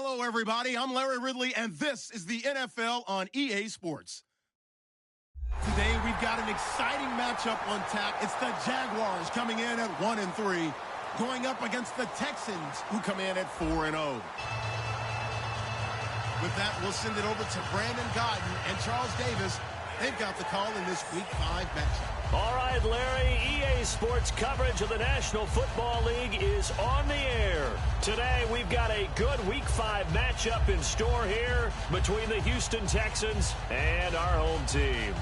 Hello, everybody. I'm Larry Ridley, and this is the NFL on EA Sports. Today, we've got an exciting matchup on tap. It's the Jaguars coming in at 1-3, going up against the Texans, who come in at 4-0. With that, we'll send it over to Brandon Godden and Charles Davis. They've got the call in this Week 5 matchup. All right, Larry, EA Sports coverage of the National Football League is on the air. Today, we've got a good Week 5 matchup in store here between the Houston Texans and our home team.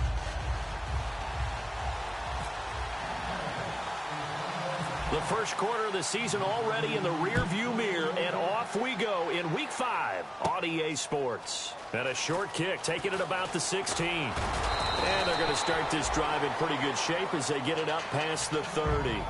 The first quarter of the season already in the rearview mirror, and off we go in Week 5 on EA Sports. And a short kick, taking it about the 16. And they're going to start this drive in pretty good shape as they get it up past the 30.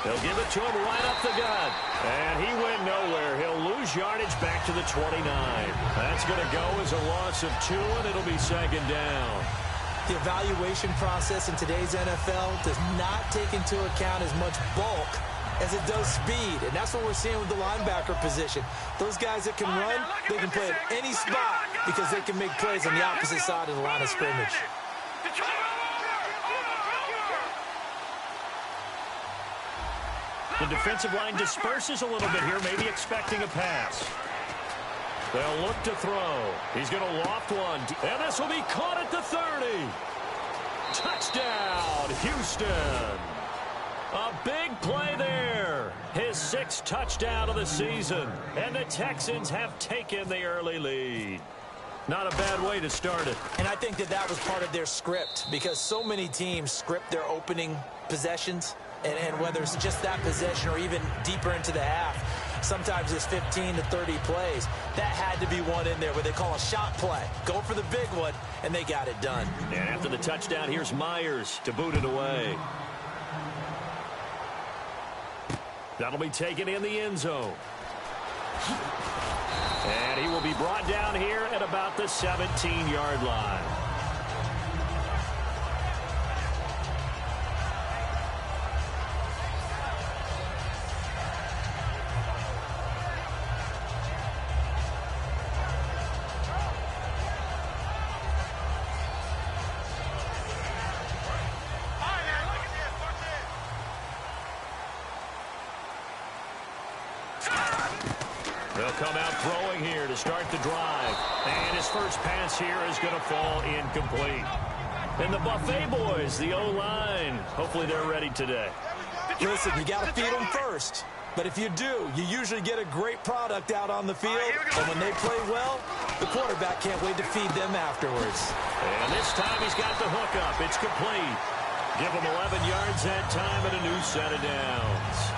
They'll give it to him right up the gut. And he went nowhere. He'll lose yardage back to the 29. That's going to go as a loss of 2, and it'll be second down. The evaluation process in today's NFL does not take into account as much bulk as it does speed. And that's what we're seeing with the linebacker position. Those guys that can run, they can play at any spot because they can make plays on the opposite side of the line of scrimmage. The defensive line disperses a little bit here, maybe expecting a pass. They'll look to throw. He's going to loft one, and this will be caught at the 30. Touchdown, Houston. A big play there. His 6th touchdown of the season, and the Texans have taken the early lead. Not a bad way to start it. And I think that was part of their script, because so many teams script their opening possessions. And whether it's just that possession or even deeper into the half, sometimes it's 15 to 30 plays. That had to be one in there where they call a shot play. Go for the big one, and they got it done. And after the touchdown, here's Myers to boot it away. That'll be taken in the end zone. And he will be brought down here at about the 17-yard line. They'll come out throwing here to start the drive. And his first pass here is going to fall incomplete. And the Buffet boys, the O-line, hopefully they're ready today. Listen, you got to feed them first. But if you do, you usually get a great product out on the field. And when they play well, the quarterback can't wait to feed them afterwards. And this time he's got the hook up. It's complete. Give him 11 yards that time and a new set of downs.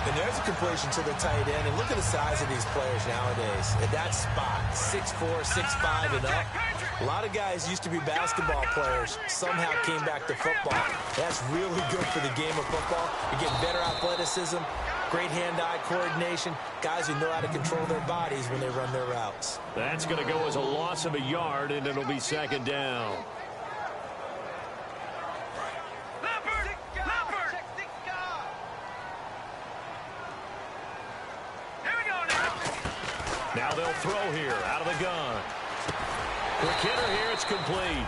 And there's a completion to the tight end. And look at the size of these players nowadays. At that spot, 6'4", 6'5", and up. A lot of guys used to be basketball players, somehow came back to football. That's really good for the game of football. You're getting better athleticism, great hand-eye coordination, guys who know how to control their bodies when they run their routes. That's going to go as a loss of a yard, and it'll be second down. Now they'll throw here out of the gun. Quick hitter here, it's complete.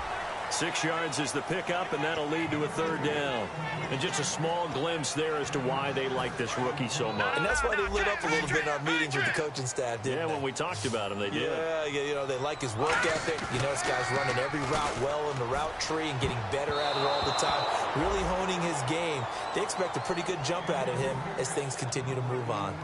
6 yards is the pickup, and that'll lead to a third down. And just a small glimpse there as to why they like this rookie so much. And that's why they lit up a little bit in our meetings with the coaching staff, didn't they? Yeah, when we talked about him, they did. Yeah, you know, they like his work ethic. You know, this guy's running every route well in the route tree and getting better at it all the time, really honing his game. They expect a pretty good jump out of him as things continue to move on.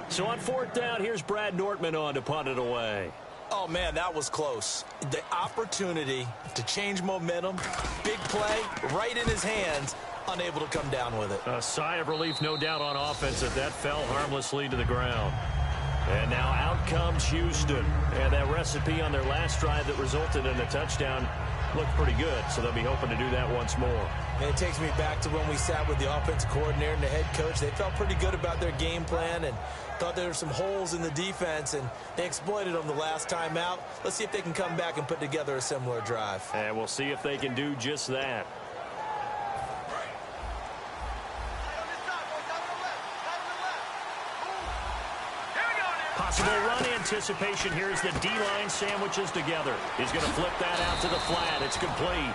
So on fourth down, here's Brad Nortman on to punt it away. Oh, man, that was close. The opportunity to change momentum, big play, right in his hands, unable to come down with it. A sigh of relief, no doubt, on offense that that fell harmlessly to the ground. And now out comes Houston. And that recipe on their last drive that resulted in a touchdown looked pretty good, so they'll be hoping to do that once more. And it takes me back to when we sat with the offensive coordinator and the head coach. They felt pretty good about their game plan and thought there were some holes in the defense, and they exploited them the last time out. Let's see if they can come back and put together a similar drive. And we'll see if they can do just that. Possible run anticipation here as the D-line sandwiches together. He's going to flip that out to the flat. It's complete.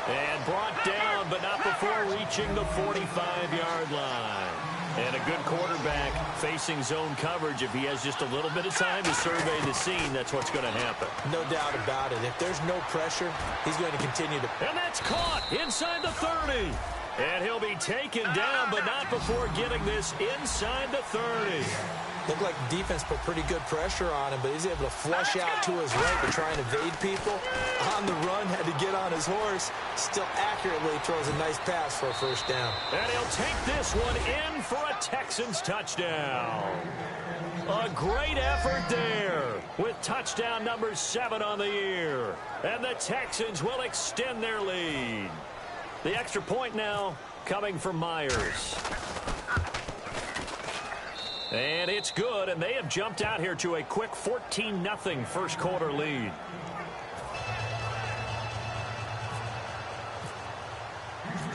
And brought down, but not before reaching the 45-yard line. And a good quarterback facing zone coverage. If he has just a little bit of time to survey the scene, that's what's going to happen. No doubt about it. If there's no pressure, he's going to continue to... And that's caught inside the 30. And he'll be taken down, but not before getting this inside the 30. Looked like the defense put pretty good pressure on him, but he's able to flush out to his right to try and evade people. On the run, had to get on his horse. Still accurately throws a nice pass for a first down. And he'll take this one in for a Texans touchdown. A great effort there with touchdown number 7 on the year. And the Texans will extend their lead. The extra point now coming from Myers. And it's good, and they have jumped out here to a quick 14-0 first quarter lead.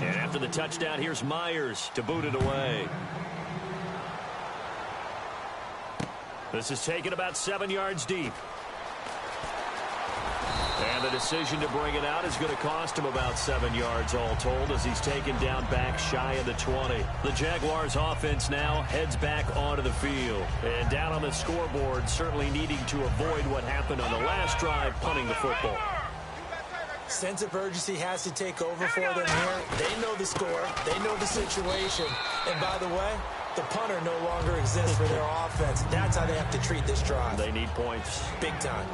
And after the touchdown, here's Myers to boot it away. This is taken about 7 yards deep. And the decision to bring it out is going to cost him about 7 yards all told as he's taken down back shy of the 20. The Jaguars offense now heads back onto the field. And down on the scoreboard, certainly needing to avoid what happened on the last drive, punting the football. Sense of urgency has to take over for them here. They know the score. They know the situation. And by the way, the punter no longer exists for their offense. That's how they have to treat this drive. They need points. Big time.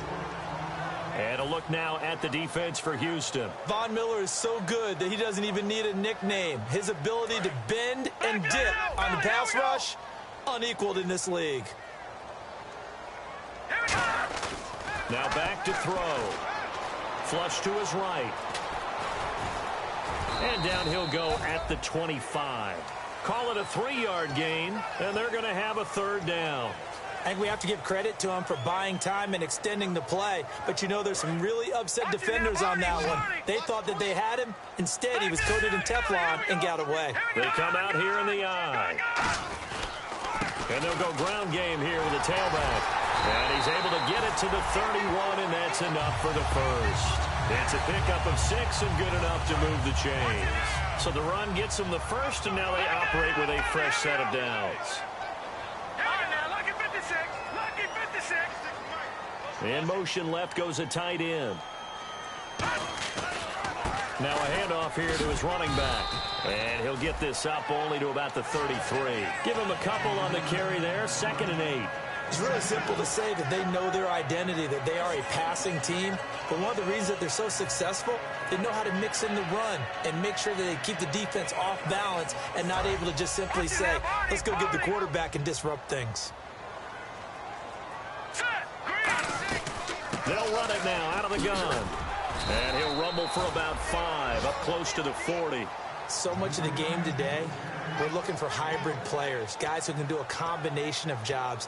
And a look now at the defense for Houston. Von Miller is so good that he doesn't even need a nickname. His ability to bend and dip on the pass rush, unequaled in this league. Now back to throw. Flush to his right. And down he'll go at the 25. Call it a 3-yard gain, and they're going to have a third down. I think we have to give credit to him for buying time and extending the play. But, you know, there's some really upset defenders on that one. They thought that they had him. Instead, he was coated in Teflon and got away. They come out here in the eye. And they'll go ground game here with the tailback. And he's able to get it to the 31, and that's enough for the first. It's a pickup of 6 and good enough to move the chains. So the run gets them the first, and now they operate with a fresh set of downs. In motion left goes a tight end. Now a handoff here to his running back. And he'll get this up only to about the 33. Give him a couple on the carry there, 2nd and 8. It's really simple to say that they know their identity, that they are a passing team. But one of the reasons that they're so successful, they know how to mix in the run and make sure that they keep the defense off balance and not able to just simply say, let's go get the quarterback and disrupt things. They'll run it now out of the gun. And he'll rumble for about 5, up close to the 40. So much of the game today, we're looking for hybrid players, guys who can do a combination of jobs.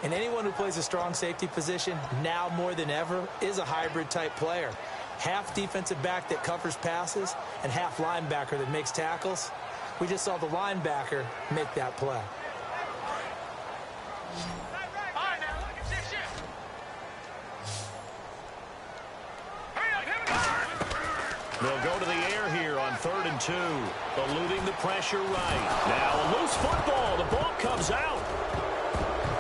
And anyone who plays a strong safety position, now more than ever, is a hybrid-type player. Half defensive back that covers passes and half linebacker that makes tackles. We just saw the linebacker make that play. They'll go to the air here on 3rd and 2. Eluding the pressure right. Now a loose football. The ball comes out.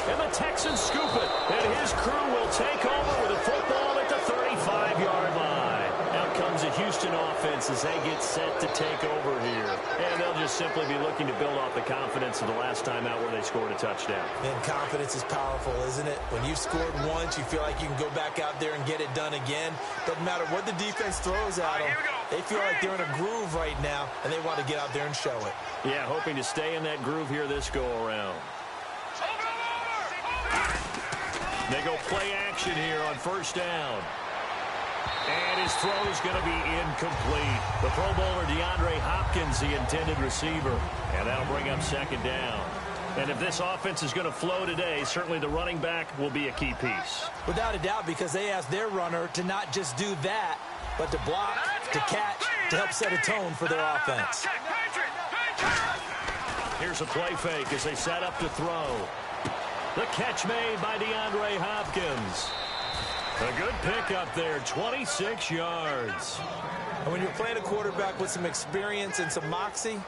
And the Texans scoop it. And his crew will take over with a football at the 35-yard line. Out comes the Houston offense as they get set to take over here. And they'll just simply be looking to build off the confidence of the last time out where they scored a touchdown. And confidence is powerful, isn't it? When you've scored once, you feel like you can go back out there and get it done again. Doesn't matter what the defense throws at them. They feel like they're in a groove right now, and they want to get out there and show it. Yeah, hoping to stay in that groove here this go-around. They go play action here on 1st down. And his throw is going to be incomplete. The Pro Bowler DeAndre Hopkins, the intended receiver. And that'll bring up second down. And if this offense is going to flow today, certainly the running back will be a key piece. Without a doubt, because they asked their runner to not just do that, but to block, to catch, to help set a tone for their offense. Here's a play fake as they set up to throw. The catch made by DeAndre Hopkins. A good pickup there, 26 yards. And when you're playing a quarterback with some experience and some moxie,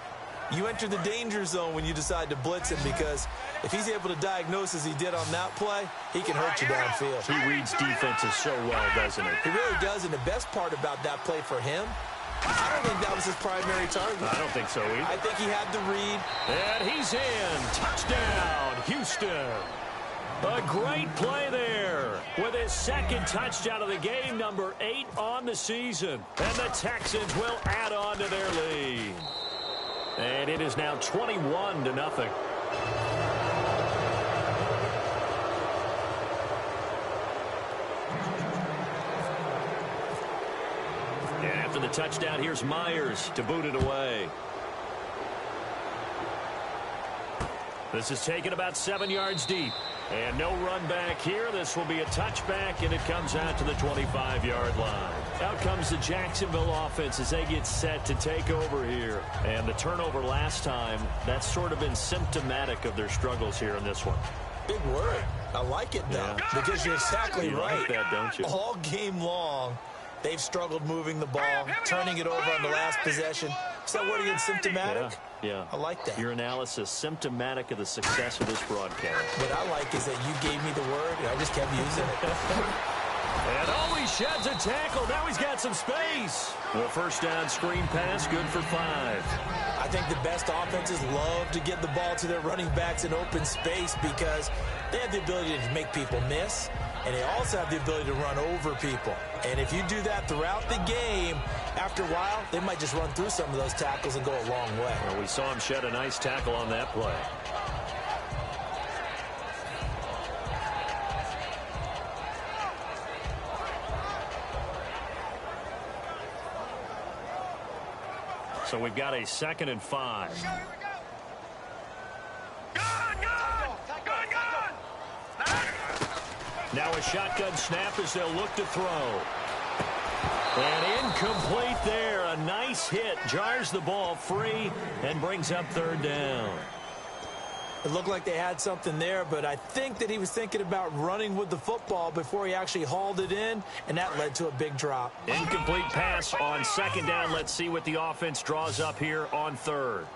you enter the danger zone when you decide to blitz him, because if he's able to diagnose as he did on that play, he can hurt you downfield. He reads defenses so well, doesn't he? He really does, and the best part about that play for him, I don't think that was his primary target. I don't think so either. I think he had the read. And he's in. Touchdown, Houston. A great play there with his second touchdown of the game, number 8 on the season. And the Texans will add on to their lead. And it is now 21-0. And after the touchdown, here's Myers to boot it away. This is taken about 7 yards deep. And no run back here. This will be a touchback, and it comes out to the 25-yard line. Out comes the Jacksonville offense as they get set to take over here. And the turnover last time, that's sort of been symptomatic of their struggles here in this one. Big word. I like it, though, because you're exactly right. Like that, don't you? All game long, they've struggled moving the ball, turning it over on the last possession. Is that word again, symptomatic? Yeah. I like that. Your analysis, symptomatic of the success of this broadcast. What I like is that you gave me the word, and I just kept using it. And he sheds a tackle. Now he's got some space. The first down screen pass, good for 5. I think the best offenses love to get the ball to their running backs in open space because they have the ability to make people miss, and they also have the ability to run over people. And if you do that throughout the game, after a while, they might just run through some of those tackles and go a long way. Well, we saw him shed a nice tackle on that play. So we've got a 2nd and 5. Now a shotgun snap as they'll look to throw. And incomplete there. A nice hit. Jars the ball free and brings up 3rd down. It looked like they had something there, but I think that he was thinking about running with the football before he actually hauled it in, and that led to a big drop. Incomplete pass on 2nd down. Let's see what the offense draws up here on 3rd.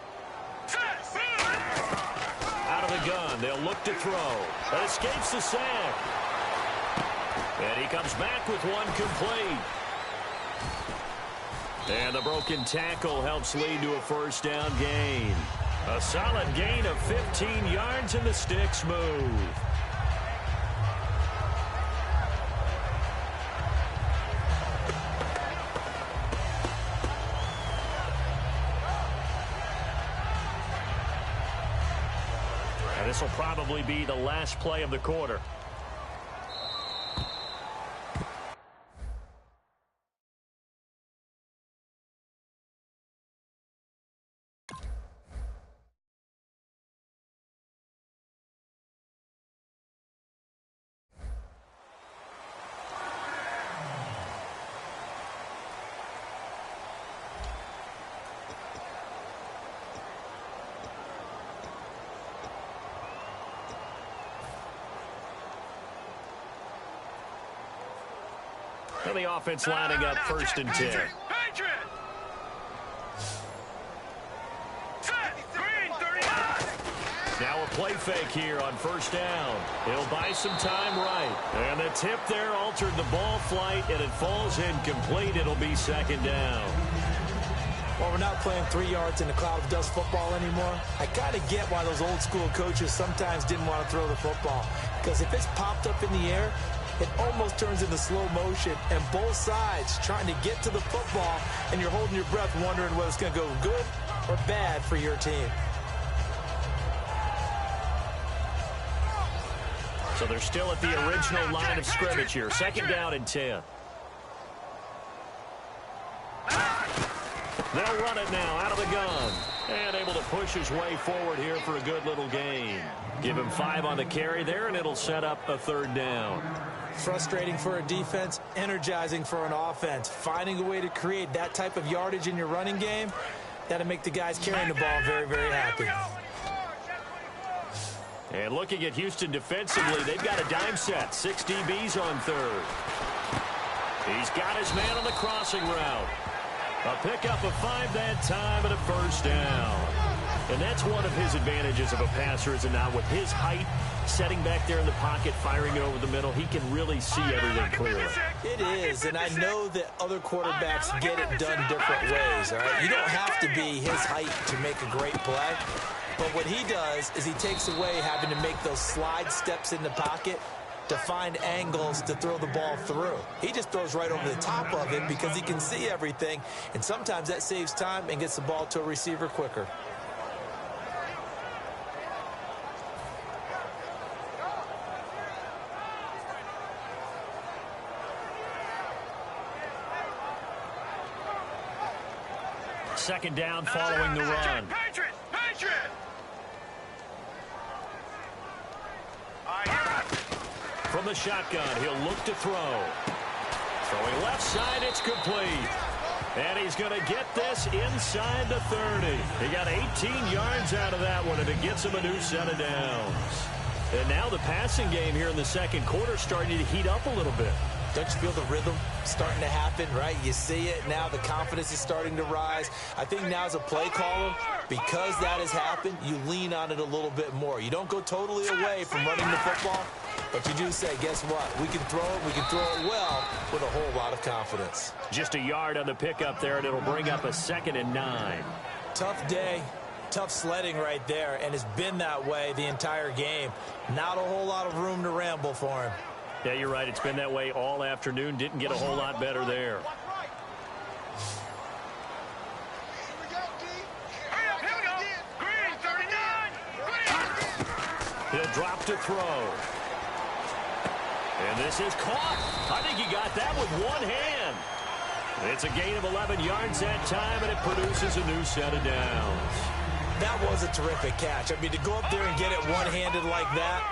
Out of the gun. They'll look to throw. But escapes the sack. And he comes back with one complete. And the broken tackle helps lead to a 1st down gain. A solid gain of 15 yards, and the sticks move. And this will probably be the last play of the quarter. And the offense lining up 1st and 10. Now a play fake here on 1st down. He'll buy some time right. And the tip there altered the ball flight, and it falls incomplete. It'll be 2nd down. Well, we're not playing 3 yards in a cloud of dust football anymore. I kind of get why those old school coaches sometimes didn't want to throw the football. Because if it's popped up in the air, it almost turns into slow motion, and both sides trying to get to the football, and you're holding your breath wondering whether it's going to go good or bad for your team. So they're still at the original line of scrimmage here. 2nd down and 10. They'll run it now out of the gun. And able to push his way forward here for a good little gain. Give him 5 on the carry there, and it'll set up a 3rd down. Frustrating for a defense, energizing for an offense. Finding a way to create that type of yardage in your running game, that'll make the guys carrying the ball very, very happy. And looking at Houston defensively, they've got a dime set. 6 DBs on 3rd. He's got his man on the crossing route. A pickup of 5 that time and a 1st down. And that's one of his advantages of a passer, is it not? With his height, setting back there in the pocket, firing it over the middle, he can really see everything clearly. It is, and I know that other quarterbacks get it done different ways, all right? You don't have to be his height to make a great play. But what he does is he takes away having to make those slide steps in the pocket to find angles to throw the ball through. He just throws right over the top of it because he can see everything, and sometimes that saves time and gets the ball to a receiver quicker. Second down following the run. From the shotgun, he'll look to throw. Throwing left side, it's complete. And he's going to get this inside the 30. He got 18 yards out of that one, and it gets him a new set of downs. And now the passing game here in the second quarter starting to heat up a little bit. Don't you feel the rhythm starting to happen, right? You see it now. The confidence is starting to rise. I think now as a play caller, because that has happened, you lean on it a little bit more. You don't go totally away from running the football, but you do say, guess what? We can throw it. We can throw it well with a whole lot of confidence. Just a yard on the pickup there, and it'll bring up a 2nd and 9. Tough day. Tough sledding right there, and it's been that way the entire game. Not a whole lot of room to ramble for him. Yeah, you're right. It's been that way all afternoon. Didn't get a whole lot better there. He'll drop to throw. And this is caught. I think he got that with one hand. It's a gain of 11 yards that time, and it produces a new set of downs. That was a terrific catch. I mean, to go up there and get it one-handed like that,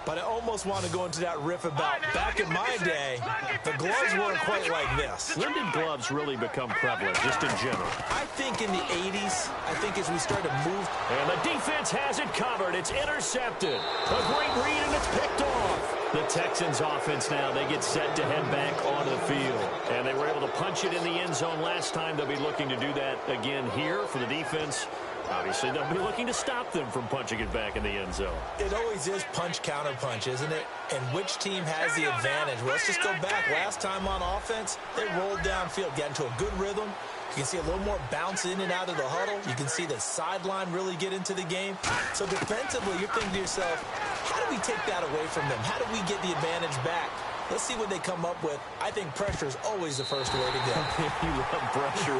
but I almost want to go into that riff about back in my day, the gloves weren't quite like this. When did gloves really become prevalent, just in general? I think in the 80s, I think as we started to move. And the defense has it covered. It's intercepted. A great read, and it's picked off. The Texans offense now, they get set to head back onto the field. And they were able to punch it in the end zone last time. They'll be looking to do that again here for the defense. Obviously, they'll be looking to stop them from punching it back in the end zone. It always is punch-counter-punch, isn't it? And which team has the advantage? Well, let's just go back. Last time on offense, they rolled downfield, got into a good rhythm. You can see a little more bounce in and out of the huddle. You can see the sideline really get into the game. So defensively, you're thinking to yourself, how do we take that away from them? How do we get the advantage back? Let's see what they come up with. I think pressure is always the first way to go. You love pressure. I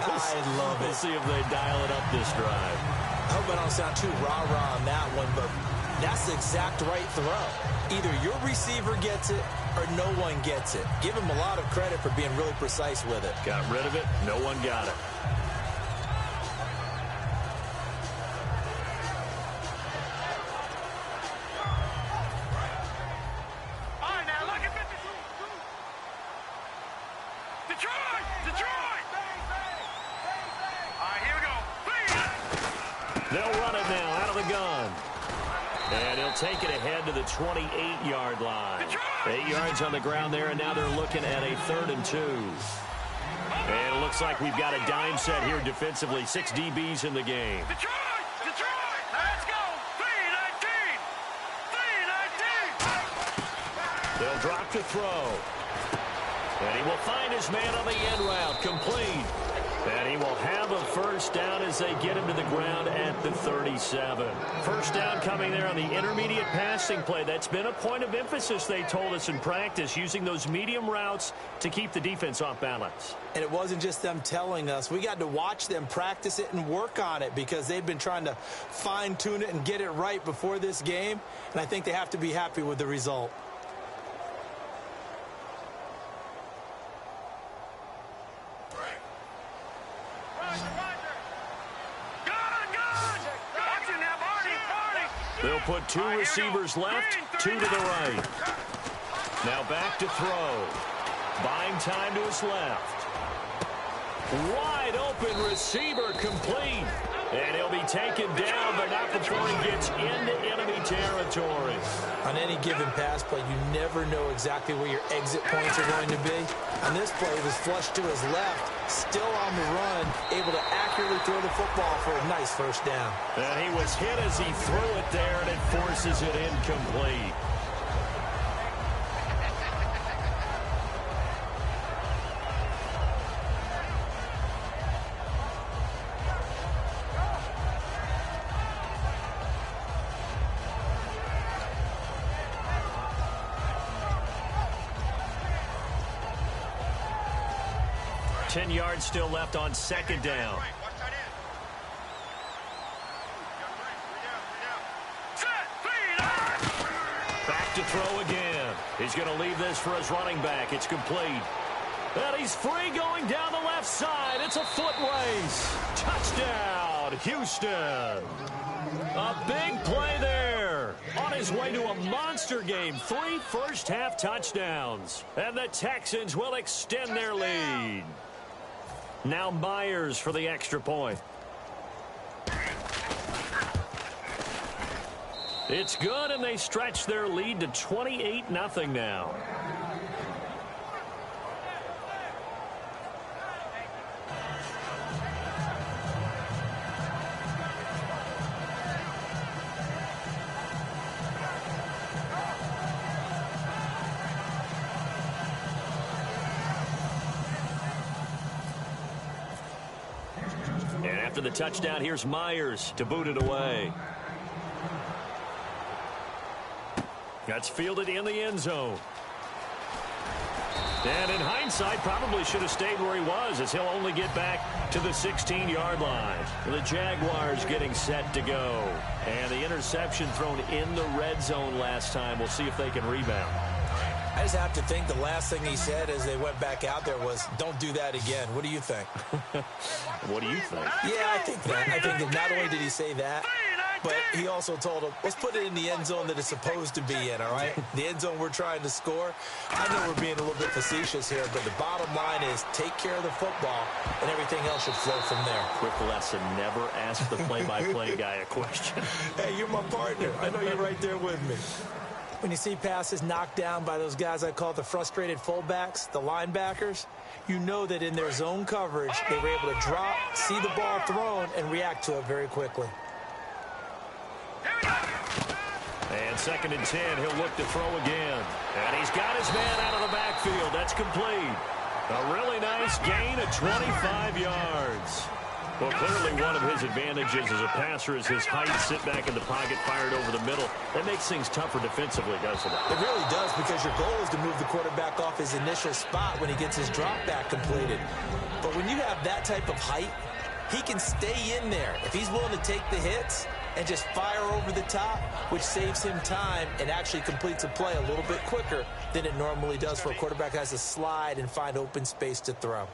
love it. We'll see if they dial it up this drive. I hope I don't sound too rah-rah on that one, but that's the exact right throw. Either your receiver gets it or no one gets it. Give him a lot of credit for being really precise with it. Got rid of it. No one got it. They'll run it now out of the gun. And he'll take it ahead to the 28-yard line. 8 yards on the ground there, and now they're looking at a 3rd and 2. And it looks like we've got a dime set here defensively. 6 DBs in the game. Let's go! 3-19! They'll drop to throw. And he will find his man on the end route. Complete. And he will have a first down as they get him to the ground at the 37. First down coming there on the intermediate passing play. That's been a point of emphasis, they told us in practice, using those medium routes to keep the defense off balance. And it wasn't just them telling us. We got to watch them practice it and work on it because they've been trying to fine-tune it and get it right before this game. And I think they have to be happy with the result. Roger, Roger. put two receivers left, two to the right. Now back to throw. Buying time to his left. Wide open receiver complete. And he'll be taken down, but not before he gets into enemy territory. On any given pass play, you never know exactly where your exit points are going to be. On this play, he was flushed to his left, still on the run, able to accurately throw the football for a nice first down. And he was hit as he threw it there, and it forces it incomplete. Ten yards still left on second down. Back to throw again. He's going to leave this for his running back. It's complete. And he's free going down the left side. It's a foot race. Touchdown, Houston. A big play there. On his way to a monster game. 3 first-half touchdowns. And the Texans will extend their lead. Now Myers for the extra point. It's good, and they stretch their lead to 28-0 now. And after the touchdown, here's Myers to boot it away. That's fielded in the end zone. And in hindsight, probably should have stayed where he was, as he'll only get back to the 16-yard line. The Jaguars getting set to go. And the interception thrown in the red zone last time. We'll see if they can rebound. I just have to think the last thing he said as they went back out there was, don't do that again. What do you think? What do you think? Yeah, I think that. I think that not only did he say that, but he also told him, let's put it in the end zone that it's supposed to be in, all right? The end zone we're trying to score. I know we're being a little bit facetious here, but the bottom line is take care of the football, and everything else should flow from there. Quick lesson, never ask the play-by-play guy a question. Hey, you're my partner. I know you're right there with me. When you see passes knocked down by those guys I call the frustrated fullbacks, the linebackers, you know that in their zone coverage, they were able to drop, see the ball thrown, and react to it very quickly. And 2nd and 10, he'll look to throw again. And he's got his man out of the backfield. That's complete. A really nice gain of 25 yards. Well, clearly one of his advantages as a passer is his height, sit back in the pocket, fired over the middle. That makes things tougher defensively, doesn't it? It really does, because your goal is to move the quarterback off his initial spot when he gets his drop back completed. But when you have that type of height, he can stay in there. If he's willing to take the hits and just fire over the top, which saves him time and actually completes a play a little bit quicker than it normally does for a quarterback who has to slide and find open space to throw.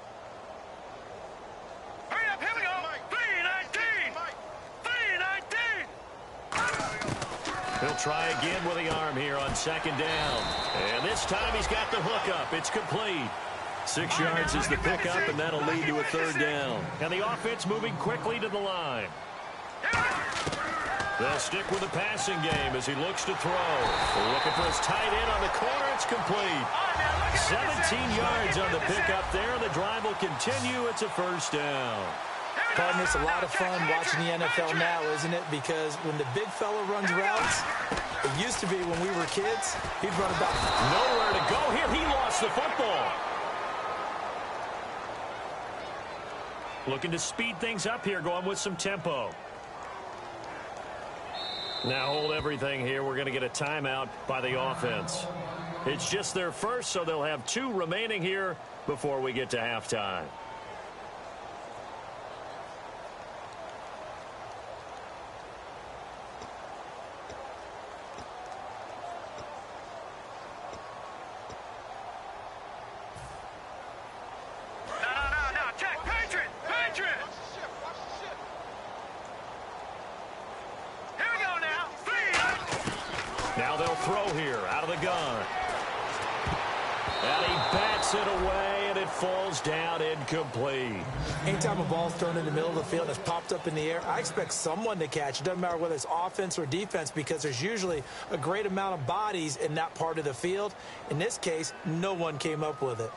He'll try again with the arm here on 2nd down. And this time he's got the hook up. It's complete. 6 yards is the pickup, and that'll lead to a 3rd down. And the offense moving quickly to the line. They'll stick with the passing game as he looks to throw. Looking for his tight end on the corner. It's complete. 17 yards on the pickup there. The drive will continue. It's a 1st down. Partner, it's a lot of fun watching the NFL now, isn't it? Because when the big fella runs routes, it used to be when we were kids, he'd run about nowhere to go here. He lost the football. Looking to speed things up here, going with some tempo. Now hold everything here. We're going to get a timeout by the offense. It's just their first, so they'll have 2 remaining here before we get to halftime. throw here out of the gun. And he bats it away, and it falls down incomplete. Anytime a ball's thrown in the middle of the field and it's popped up in the air, I expect someone to catch. It doesn't matter whether it's offense or defense, because there's usually a great amount of bodies in that part of the field. In this case, no one came up with it.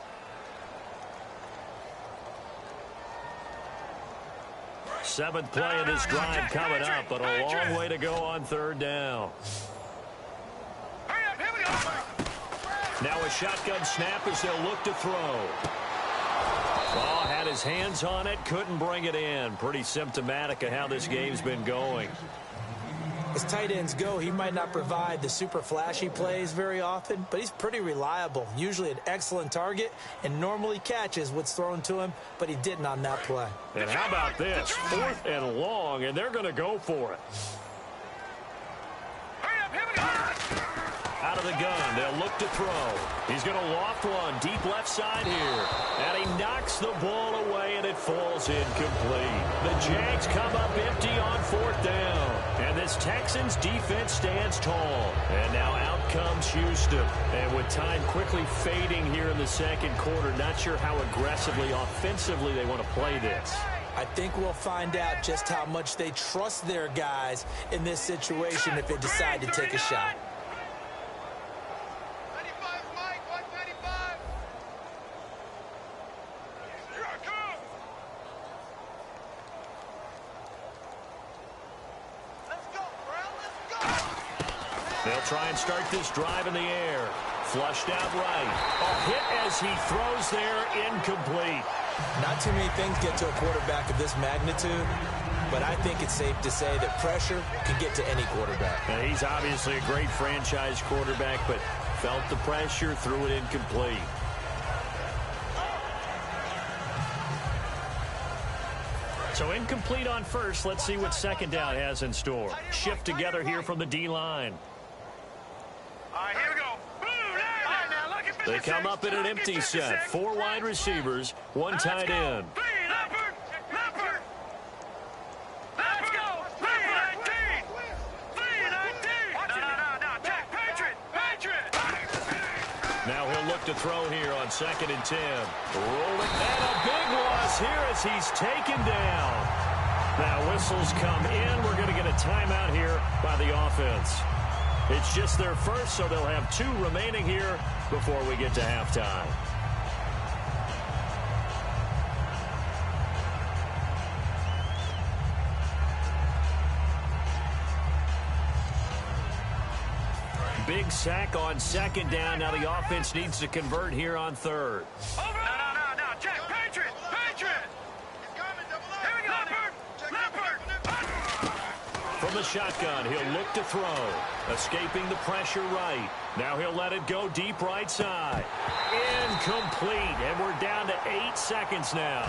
Seventh play of this drive coming up, but a long way to go on third down. Now a shotgun snap as they'll look to throw. Oh, had his hands on it, couldn't bring it in. Pretty symptomatic of how this game's been going. As tight ends go, he might not provide the super flashy plays very often, but he's pretty reliable. Usually an excellent target, and normally catches what's thrown to him, but he didn't on that play. And how about this? 4th and long, and they're going to go for it. Out of the gun, they'll look to throw. He's going to loft one deep left side here. And he knocks the ball away, and it falls incomplete. The Jags come up empty on 4th down. And this Texans defense stands tall. And now out comes Houston. And with time quickly fading here in the second quarter, not sure how aggressively, offensively they want to play this. I think we'll find out just how much they trust their guys in this situation if they decide to take a shot. They'll try and start this drive in the air. Flushed out right. A hit as he throws there, incomplete. Not too many things get to a quarterback of this magnitude, but I think it's safe to say that pressure can get to any quarterback. Now, he's obviously a great franchise quarterback, but felt the pressure, threw it incomplete. So incomplete on first. Let's see what second down has in store. Shift together here from the D-line. All right, here we go. They come up in an empty set. 4 wide receivers, 1 tight end. Let's go. 3-19. 3-19. No. Jack, Patriot. Now he'll look to throw here on 2nd and 10. Rolling, and a big loss here as he's taken down. Now whistles come in. We're going to get a timeout here by the offense. It's just their first, so they'll have 2 remaining here before we get to halftime. Big sack on 2nd down. Now the offense needs to convert here on 3rd. No. Jack, Patriot. He's coming, double up. Here we go. Leopard. From the shotgun, he'll look to throw. Escaping the pressure right. Now he'll let it go deep right side. Incomplete. And we're down to 8 seconds now.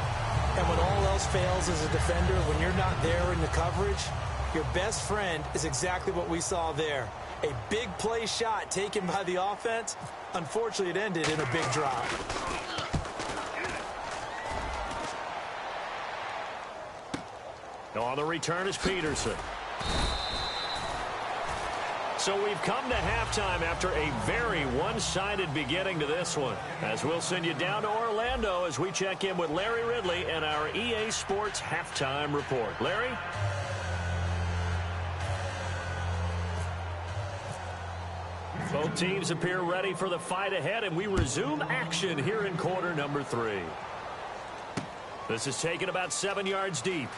And when all else fails as a defender, when you're not there in the coverage, your best friend is exactly what we saw there. A big play shot taken by the offense. Unfortunately, it ended in a big drop. On the return is Peterson. So we've come to halftime after a very one-sided beginning to this one. As we'll send you down to Orlando as we check in with Larry Ridley and our EA Sports Halftime Report. Larry? Both teams appear ready for the fight ahead, and we resume action here in quarter number 3. This is taken about 7 yards deep.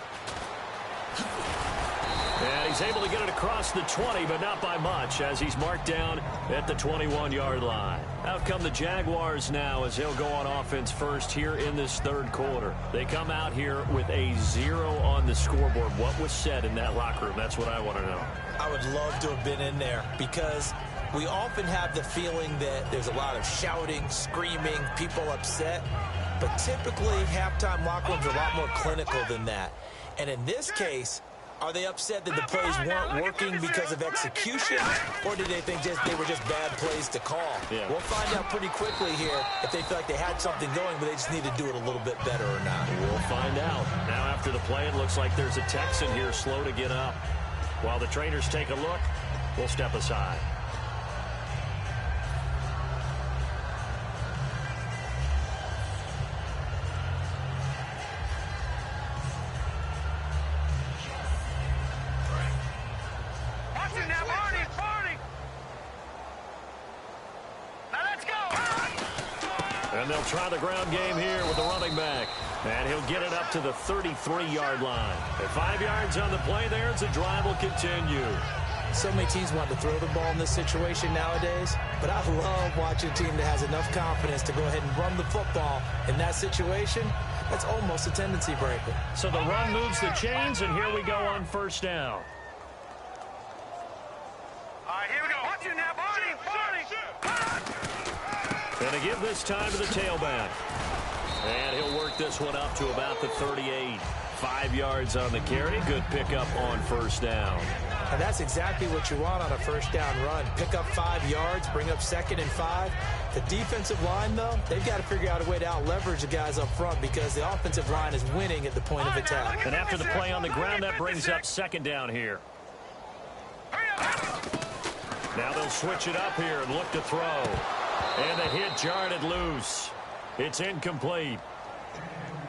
And he's able to get it across the 20, but not by much, as he's marked down at the 21-yard line. Out come the Jaguars now as they'll go on offense first here in this 3rd quarter. They come out here with a 0 on the scoreboard. What was said in that locker room? That's what I want to know. I would love to have been in there because we often have the feeling that there's a lot of shouting, screaming, people upset. But typically, halftime locker rooms are a lot more clinical than that. And in this case, are they upset that the plays weren't working because of execution, or did they think they were just bad plays to call? Yeah. We'll find out pretty quickly here if they feel like they had something going, but they just need to do it a little bit better or not. We'll find out. Now after the play, it looks like there's a Texan here slow to get up. While the trainers take a look, we'll step aside. And they'll try the ground game here with the running back. And he'll get it up to the 33-yard line. At 5 yards on the play there, the drive will continue. So many teams want to throw the ball in this situation nowadays, but I love watching a team that has enough confidence to go ahead and run the football in that situation. That's almost a tendency breaker. So the run moves the chains, and here we go on first down. All right, here we go. Watch it now, Barney. And to give this time to the tailback. And he'll work this one up to about the 38. 5 yards on the carry. Good pickup on first down. And that's exactly what you want on a first down run. Pick up 5 yards, bring up 2nd and 5. The defensive line, though, they've got to figure out a way to out-leverage the guys up front because the offensive line is winning at the point of attack. And after the play on the ground, that brings up 2nd down here. Now they'll switch it up here and look to throw. And the hit jarred it loose. It's incomplete.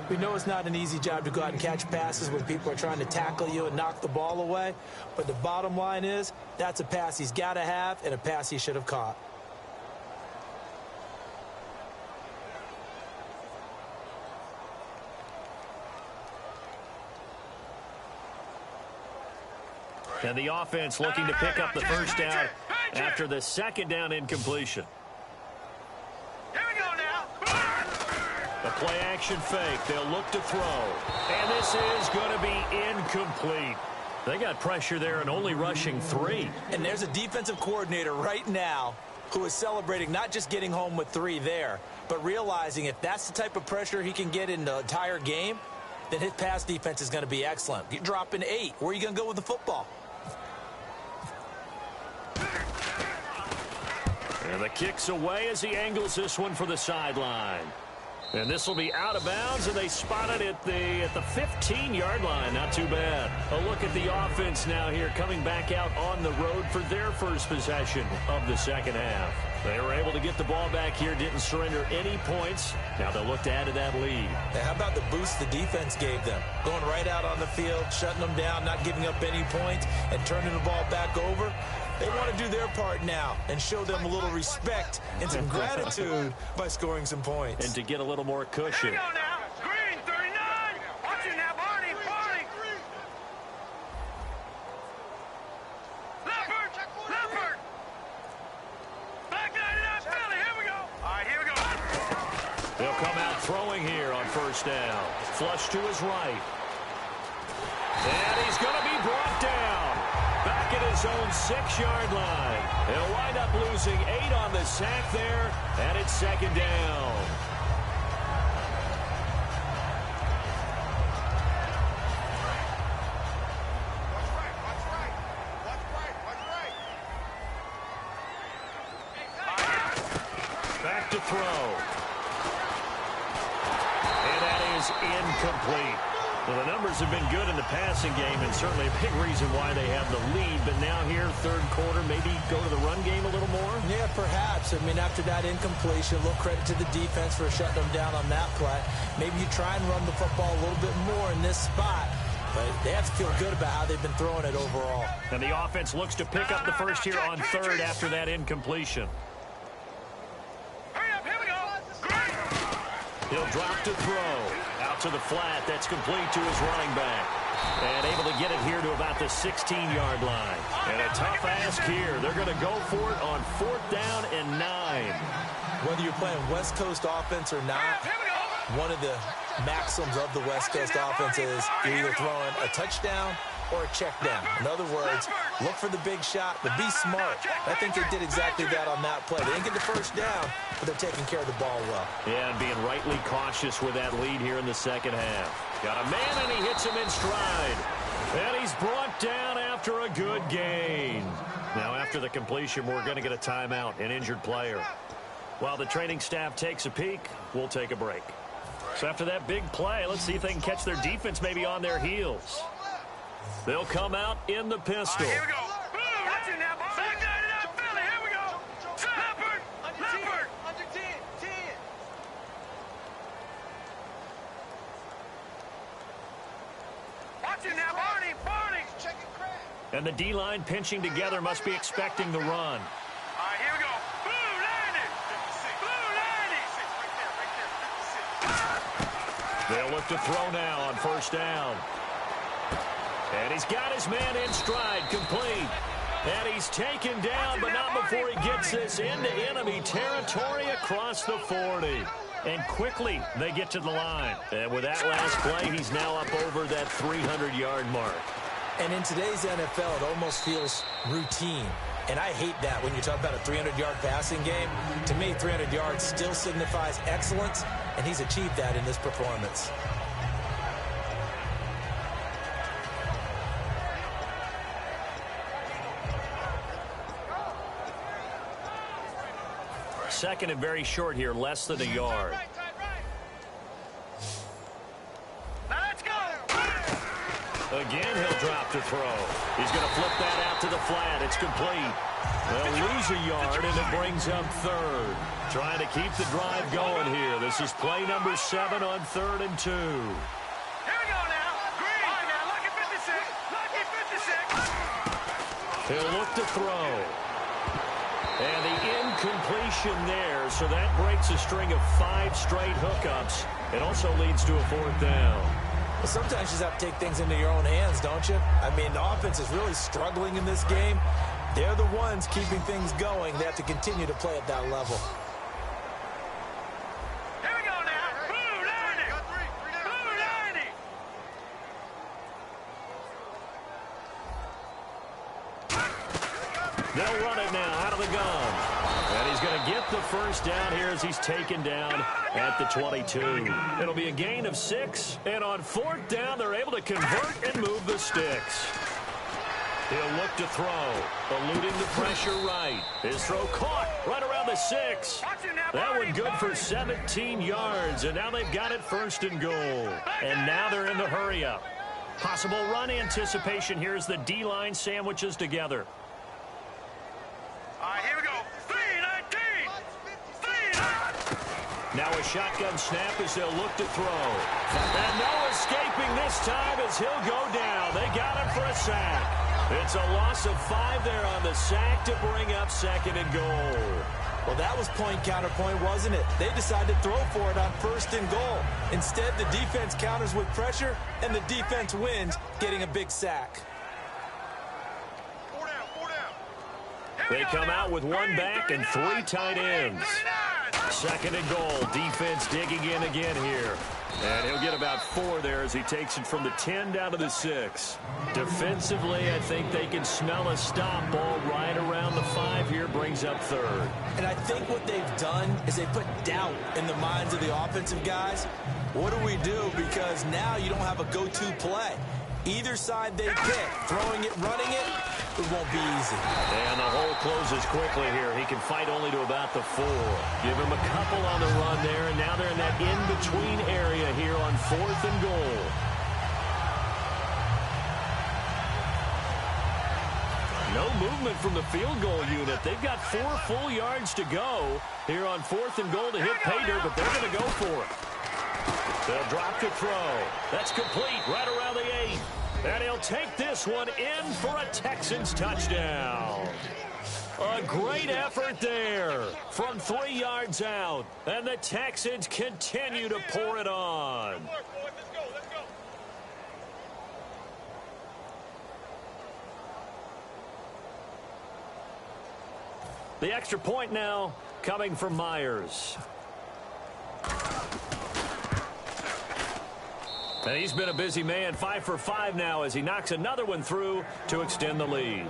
We know it's not an easy job to go out and catch passes when people are trying to tackle you and knock the ball away. But the bottom line is, that's a pass he's got to have and a pass he should have caught. And the offense looking to pick up the first down after the 2nd down incompletion. Here we go now. A play-action fake. They'll look to throw. And this is going to be incomplete. They got pressure there and only rushing 3. And there's a defensive coordinator right now who is celebrating not just getting home with 3 there, but realizing if that's the type of pressure he can get in the entire game, then his pass defense is going to be excellent. You're dropping 8. Where are you going to go with the football? And the kick's away as he angles this one for the sideline. And this will be out of bounds, and they spot it at the 15-yard line. Not too bad. A look at the offense now here, coming back out on the road for their first possession of the second half. They were able to get the ball back here, didn't surrender any points. Now they'll look to add to that lead. Now, how about the boost the defense gave them? Going right out on the field, shutting them down, not giving up any points, and turning the ball back over. They want to do their part now and show them a little respect and some gratitude by scoring some points. And to get a little more cushion. Here we go now. Green, 39. Watch it now, Barney. Leopard. Back 99, Philly. Here we go. All right, here we go. They'll come out throwing here on first down. Flush to his right. And he's going to be brought down. Back at his own 6-yard line. He'll wind up losing 8 on the sack there, and it's 2nd down. Back to throw. And that is incomplete. Well, the numbers have been good in the passing game, and certainly a big reason why they have the lead. But now here, third quarter, maybe go to the run game a little more? Yeah, perhaps. I mean, after that incompletion, a little credit to the defense for shutting them down on that play. Maybe you try and run the football a little bit more in this spot. But they have to feel good about how they've been throwing it overall. And the offense looks to pick up the first here on third after that incompletion. Hurry up, here we go. Green. He'll drop to throw. Out to the flat. That's complete to his running back. And able to get it here to about the 16-yard line. And a tough ask here. They're going to go for it on 4th down and 9. Whether you're playing West Coast offense or not, one of the maxims of the West Coast offense is you're either throwing a touchdown or a check down. In other words, look for the big shot, but be smart. I think they did exactly that on that play. They didn't get the first down, but they're taking care of the ball well. Yeah, and being rightly cautious with that lead here in the second half. Got a man, and he hits him in stride. And he's brought down after a good gain. Now, after the completion, we're going to get a timeout, an injured player. While the training staff takes a peek, we'll take a break. So after that big play, let's see if they can catch their defense maybe on their heels. They'll come out in the pistol. Here we go. Watch it now, boys. Back 99, Philly. Here we go. Leopard. Under 10. Watch it now, Barney. Checking crack. And the D-line pinching together must be expecting the run. All right, here we go. Blue 90. They'll look to throw now on first down. And he's got his man in stride, complete. And he's taken down, but not before he gets this into enemy territory across the 40. And quickly, they get to the line. And with that last play, he's now up over that 300-yard mark. And in today's NFL, it almost feels routine. And I hate that when you talk about a 300-yard passing game. To me, 300 yards still signifies excellence, and he's achieved that in this performance. Second and very short here, less than a yard. Let's go. Again, he'll drop to throw. He's going to flip that out to the flat. It's complete. They'll lose a yard, and it brings up third. Trying to keep the drive going here. This is play number 7 on 3rd and 2. Here we go now. Green. All right, now, lucky 56. Lucky 56. He'll look to throw. And the incompletion there, so that breaks a string of 5 straight hookups. It also leads to a 4th down. Well, sometimes you just have to take things into your own hands, don't you? I mean, the offense is really struggling in this game. They're the ones keeping things going. They have to continue to play at that level. Here we go now. Blue 90. Blue 90. They'll run it now out of the gun. And he's going to get the first down here as he's taken down at the 22. It'll be a gain of 6. And on 4th down, they're able to convert and move the sticks. He'll look to throw, eluding the pressure right. His throw caught right around the 6. That one good for 17 yards, and now they've got it 1st and goal. And now they're in the hurry-up. Possible run anticipation here as the D-line sandwiches together. All right, here we go. 3-19. 3-19. Now a shotgun snap as they'll look to throw. And no escaping this time as he'll go down. They got him for a sack. It's a loss of 5 there on the sack to bring up 2nd and goal. Well, that was point counterpoint, wasn't it? They decided to throw for it on 1st and goal. Instead, the defense counters with pressure, and the defense wins, getting a big sack. 4 down, 4 down. They come out with 1 back and 3 tight ends. 2nd and goal. Defense digging in again here. And he'll get about 4 there as he takes it from the 10 down to the 6. Defensively, I think they can smell a stop ball right around the 5 here, brings up 3rd. And I think what they've done is they put doubt in the minds of the offensive guys. What do we do? Because now you don't have a go-to play. Either side they pick, throwing it, running it, it won't be easy. And the hole closes quickly here. He can fight only to about the 4. Give him a couple on the run there, and now they're in that in-between area here on 4th and goal. No movement from the field goal unit. They've got 4 full yards to go here on 4th and goal to hit pay dirt, but they're going to go for it. They'll drop to throw. That's complete right around the 8. And he'll take this one in for a Texans touchdown. A great effort there from 3 yards out. And the Texans continue to pour it on. Let's go. The extra point now coming from Myers. And he's been a busy man, 5 for 5 now as he knocks another one through to extend the lead.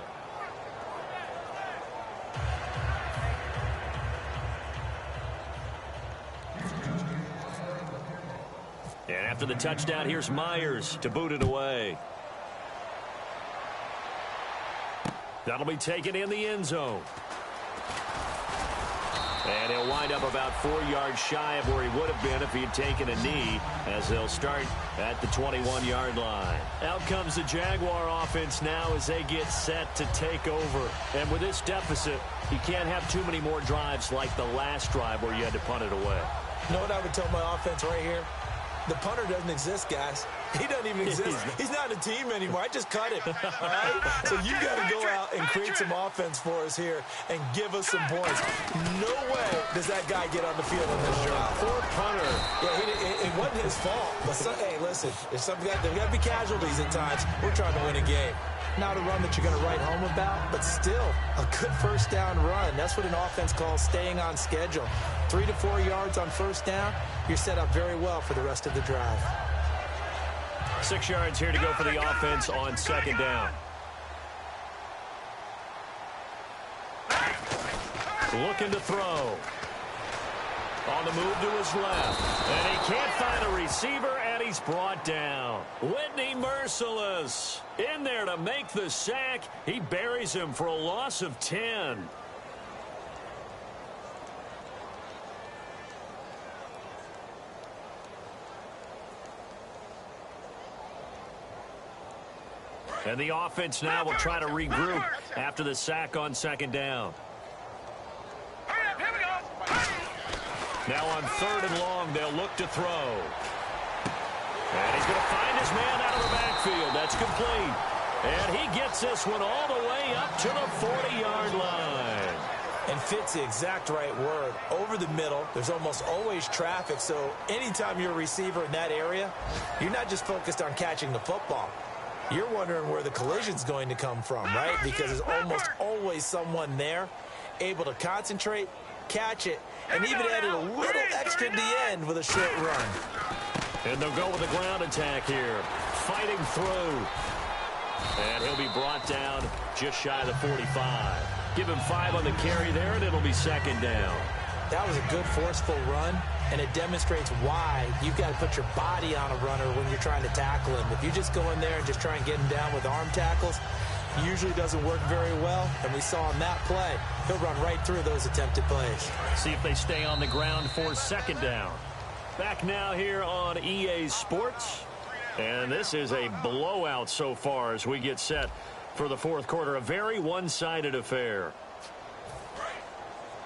And after the touchdown, here's Myers to boot it away. That'll be taken in the end zone. And he'll wind up about 4 yards shy of where he would have been if he had taken a knee, as they'll start at the 21-yard line. Out comes the Jaguar offense now as they get set to take over. And with this deficit, you can't have too many more drives like the last drive where you had to punt it away. You know what I would tell my offense right here? The punter doesn't exist, guys. He doesn't even exist. He's not a team anymore. I just cut him. All right? So you got to go out and create some offense for us here and give us some points. No way does that guy get on the field on this drive. Poor punter. Yeah, it wasn't his fault. But, hey, listen, there's got to be casualties at times. We're trying to win a game. Not a run that you're going to write home about, but still a good first down run. That's what an offense calls staying on schedule. 3 to 4 yards on first down, you're set up very well for the rest of the drive. 6 yards here to go for the offense on second down. Looking to throw. On the move to his left. And he can't find a receiver, and he's brought down. Whitney Merciless in there to make the sack. He buries him for a loss of 10. And the offense now will try to regroup after the sack on second down. Now on third and long, they'll look to throw. And he's going to find his man out of the backfield. That's complete. And he gets this one all the way up to the 40-yard line. And fits the exact right word. Over the middle, there's almost always traffic. So anytime you're a receiver in that area, you're not just focused on catching the football. You're wondering where the collision's going to come from, right? Because there's almost always someone there able to concentrate, catch it, and even added a little extra at the end with a short run. And they'll go with a ground attack here. Fighting through. And he'll be brought down just shy of the 45. Give him 5 on the carry there, and it'll be second down. That was a good forceful run, and it demonstrates why you've got to put your body on a runner when you're trying to tackle him. If you just go in there and just try and get him down with arm tackles, usually doesn't work very well, and we saw on that play, he'll run right through those attempted plays. See if they stay on the ground for second down. Back now here on EA Sports, and this is a blowout so far as we get set for the fourth quarter. A very one-sided affair.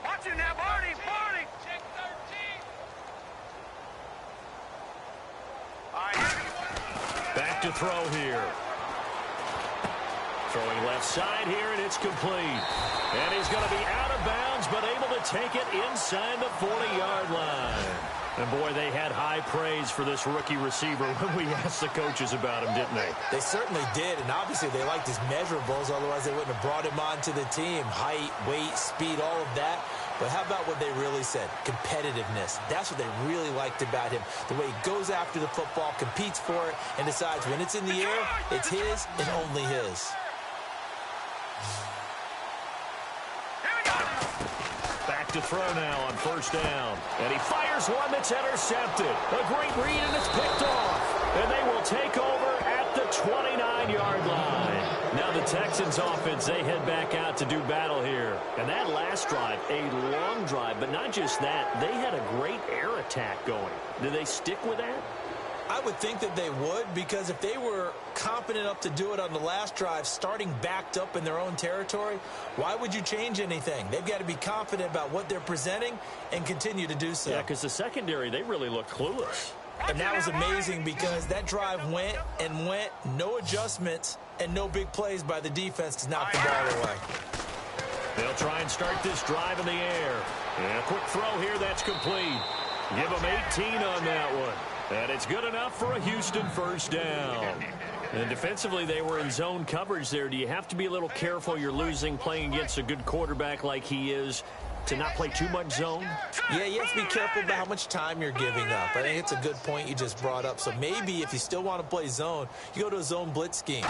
Watch it now, Barney, Barney. Check 13. Back to throw here. Throwing left side here, and it's complete. And he's going to be out of bounds, but able to take it inside the 40-yard line. And, boy, they had high praise for this rookie receiver when we asked the coaches about him, didn't they? They certainly did, and obviously they liked his measurables. Otherwise, they wouldn't have brought him onto the team. Height, weight, speed, all of that. But how about what they really said? Competitiveness. That's what they really liked about him. The way he goes after the football, competes for it, and decides when it's in the air, it's his and only his. Back to throw now on first down. And he fires one that's intercepted. A great read, and it's picked off. And they will take over at the 29-yard line. Now the Texans offense, they head back out to do battle here. And that last drive, a long drive, but not just that. They had a great air attack going. Do they stick with that? I would think that they would, because if they were competent enough to do it on the last drive, starting backed up in their own territory, why would you change anything? They've got to be confident about what they're presenting and continue to do so. Yeah, because the secondary, they really looked clueless. And that was amazing because that drive went and went, no adjustments and no big plays by the defense to knock the ball away. They'll try and start this drive in the air. And a quick throw here, that's complete. Give them 18 on that one. And it's good enough for a Houston first down. And defensively, they were in zone coverage there. Do you have to be a little careful? You're losing playing against a good quarterback like he is to not play too much zone? Yeah, you have to be careful about how much time you're giving up. I think it's a good point you just brought up. So maybe if you still want to play zone, you go to a zone blitz scheme.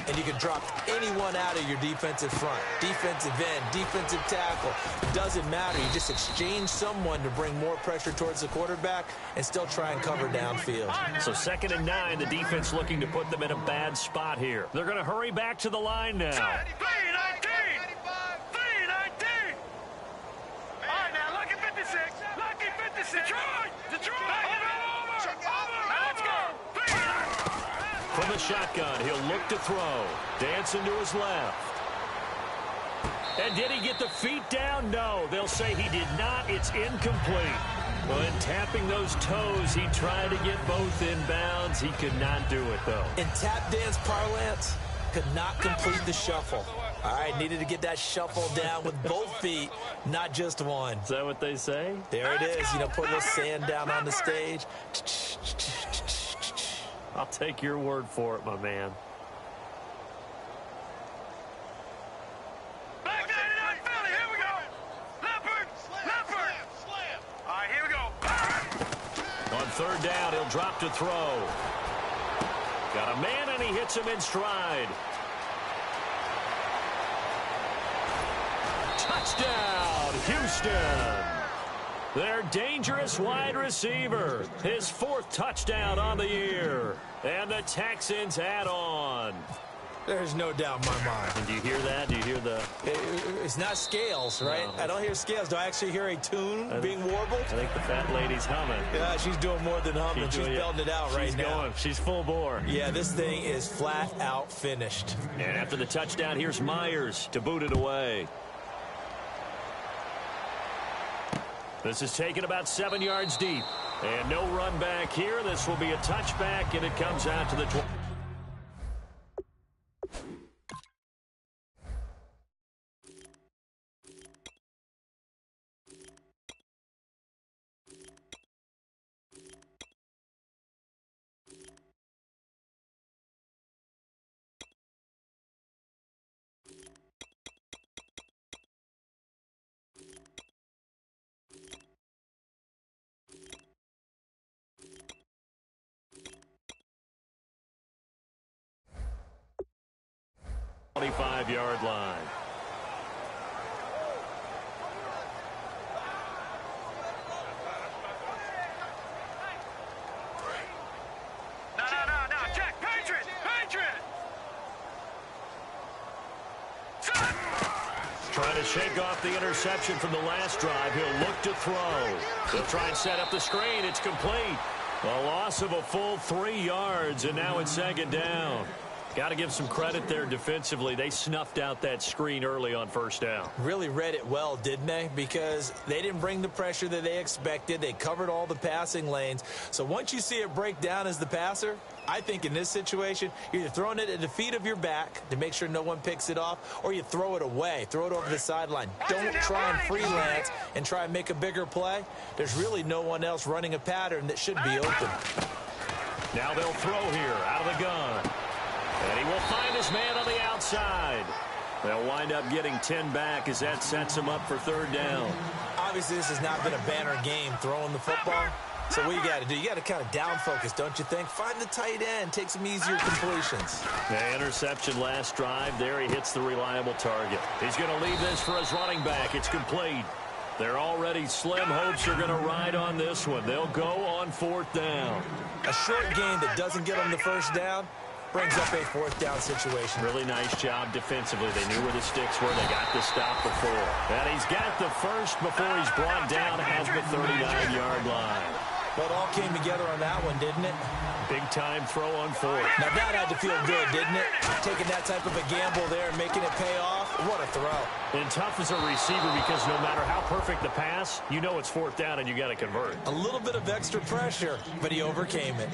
And you can drop anyone out of your defensive front. Defensive end, defensive tackle. Doesn't matter. You just exchange someone to bring more pressure towards the quarterback and still try and cover downfield. So 2nd and 9, the defense looking to put them in a bad spot here. They're going to hurry back to the line now. From the shotgun, he'll look to throw. Dancing to his left. And did he get the feet down? No. They'll say he did not. It's incomplete. When tapping those toes, he tried to get both in bounds. He could not do it, though. In tap dance parlance, could not complete the shuffle. All right, needed to get that shuffle down with both feet, not just one. Is that what they say? There it is. You know, put a little sand down on the stage. I'll take your word for it, my man. Back there to that Philly. Here we go. Leopard. Leopard. All right, here we go. On third down, he'll drop to throw. Got a man, and he hits him in stride. Touchdown, Houston. Their dangerous wide receiver. His 4th touchdown on the year. And the Texans add on. There's no doubt in my mind. And do you hear that? Do you hear the... It's not scales, right? No. I don't hear scales. Do I actually hear a tune being warbled? I think the fat lady's humming. Yeah, she's doing more than humming. She's belting it out right now. Going. She's full bore. Yeah, this thing is flat out finished. And after the touchdown, here's Myers to boot it away. This is taken about 7 yards deep. And no run back here. This will be a touchback, and it comes out to the 20. Yard line. No, Jack, Patriot. Trying to shake off the interception from the last drive. He'll look to throw. He'll try and set up the screen. It's complete. A loss of a full 3 yards, and now it's 2nd down. Got to give some credit there defensively. They snuffed out that screen early on 1st down. Really read it well, didn't they? Because they didn't bring the pressure that they expected. They covered all the passing lanes. So once you see it break down as the passer, I think in this situation, you're either throwing it at the feet of your back to make sure no one picks it off, or you throw it away. Throw it over the sideline. Don't try and freelance and try and make a bigger play. There's really no one else running a pattern that should be open. Now they'll throw here out of the gun. And he will find his man on the outside. They'll wind up getting 10 back as that sets him up for 3rd down. Obviously, this has not been a banner game throwing the football. So what you got to do, you got to kind of down focus, don't you think? Find the tight end, take some easier completions. The interception last drive. There he hits the reliable target. He's going to leave this for his running back. It's complete. They're already slim hopes are going to ride on this one. They'll go on 4th down. A short gain that doesn't get them the 1st down brings up a 4th down situation. Really nice job defensively. They knew where the sticks were. They got the stop before. And he's got the first before he's brought down at the 39-yard line. But it all came together on that one, didn't it? Big-time throw on 4th. Now that had to feel good, didn't it? Taking that type of a gamble there and making it pay off. What a throw. And tough as a receiver because no matter how perfect the pass, you know it's 4th down and you got to convert. A little bit of extra pressure, but he overcame it.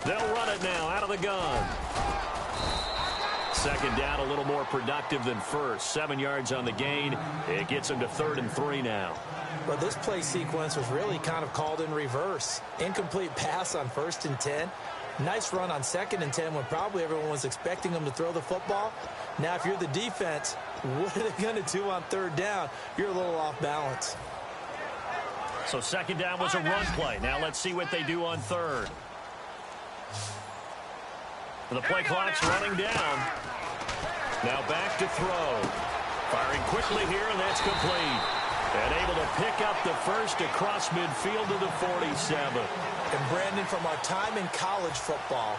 They'll run it now out of the gun. 2nd down, a little more productive than 1st. 7 yards on the gain. It gets them to 3rd and 3 now. Well, this play sequence was really kind of called in reverse. Incomplete pass on 1st and 10. Nice run on 2nd and 10 when probably everyone was expecting them to throw the football. Now, if you're the defense, what are they going to do on 3rd down? You're a little off balance. So 2nd down was a run play. Now let's see what they do on 3rd. The play clock's running down. Now back to throw. Firing quickly here, and that's complete. And able to pick up the first across midfield to the 47. And Brandon, from our time in college football,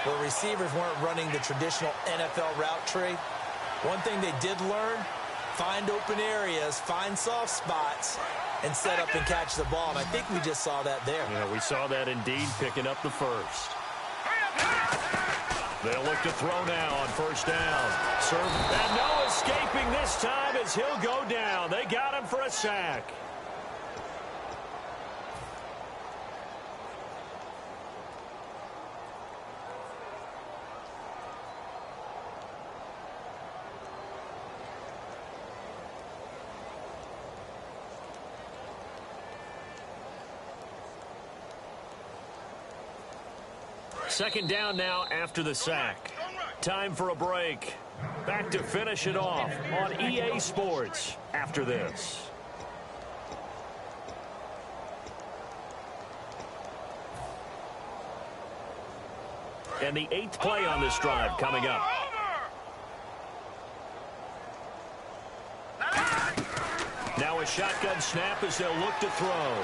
where receivers weren't running the traditional NFL route tree, one thing they did learn, find open areas, find soft spots, and set up and catch the ball. And I think we just saw that there. Yeah, we saw that indeed, picking up the first. They'll look to throw now on first down. Serve, and no escaping this time as he'll go down. They got him for a sack. Second down now after the sack. Time for a break. Back to finish it off on EA Sports after this. And the 8th play on this drive coming up. Now a shotgun snap as they'll look to throw.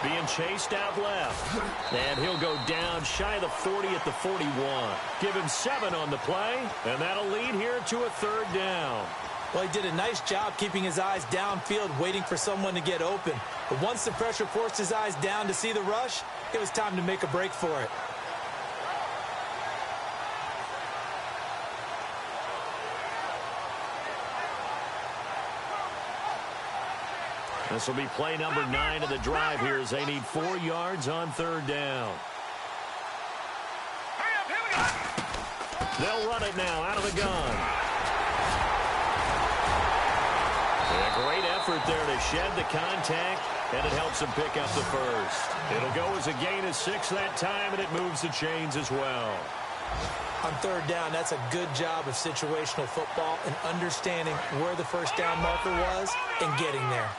Being chased out left. And he'll go down shy of the 40 at the 41. Give him 7 on the play, and that'll lead here to a 3rd down. Well, he did a nice job keeping his eyes downfield, waiting for someone to get open. But once the pressure forced his eyes down to see the rush, it was time to make a break for it. This will be play number 9 of the drive here as they need 4 yards on 3rd down. They'll run it now out of the gun. A great effort there to shed the contact, and it helps them pick up the first. It'll go as a gain of 6 that time, and it moves the chains as well. On 3rd down, that's a good job of situational football and understanding where the first down marker was and getting there.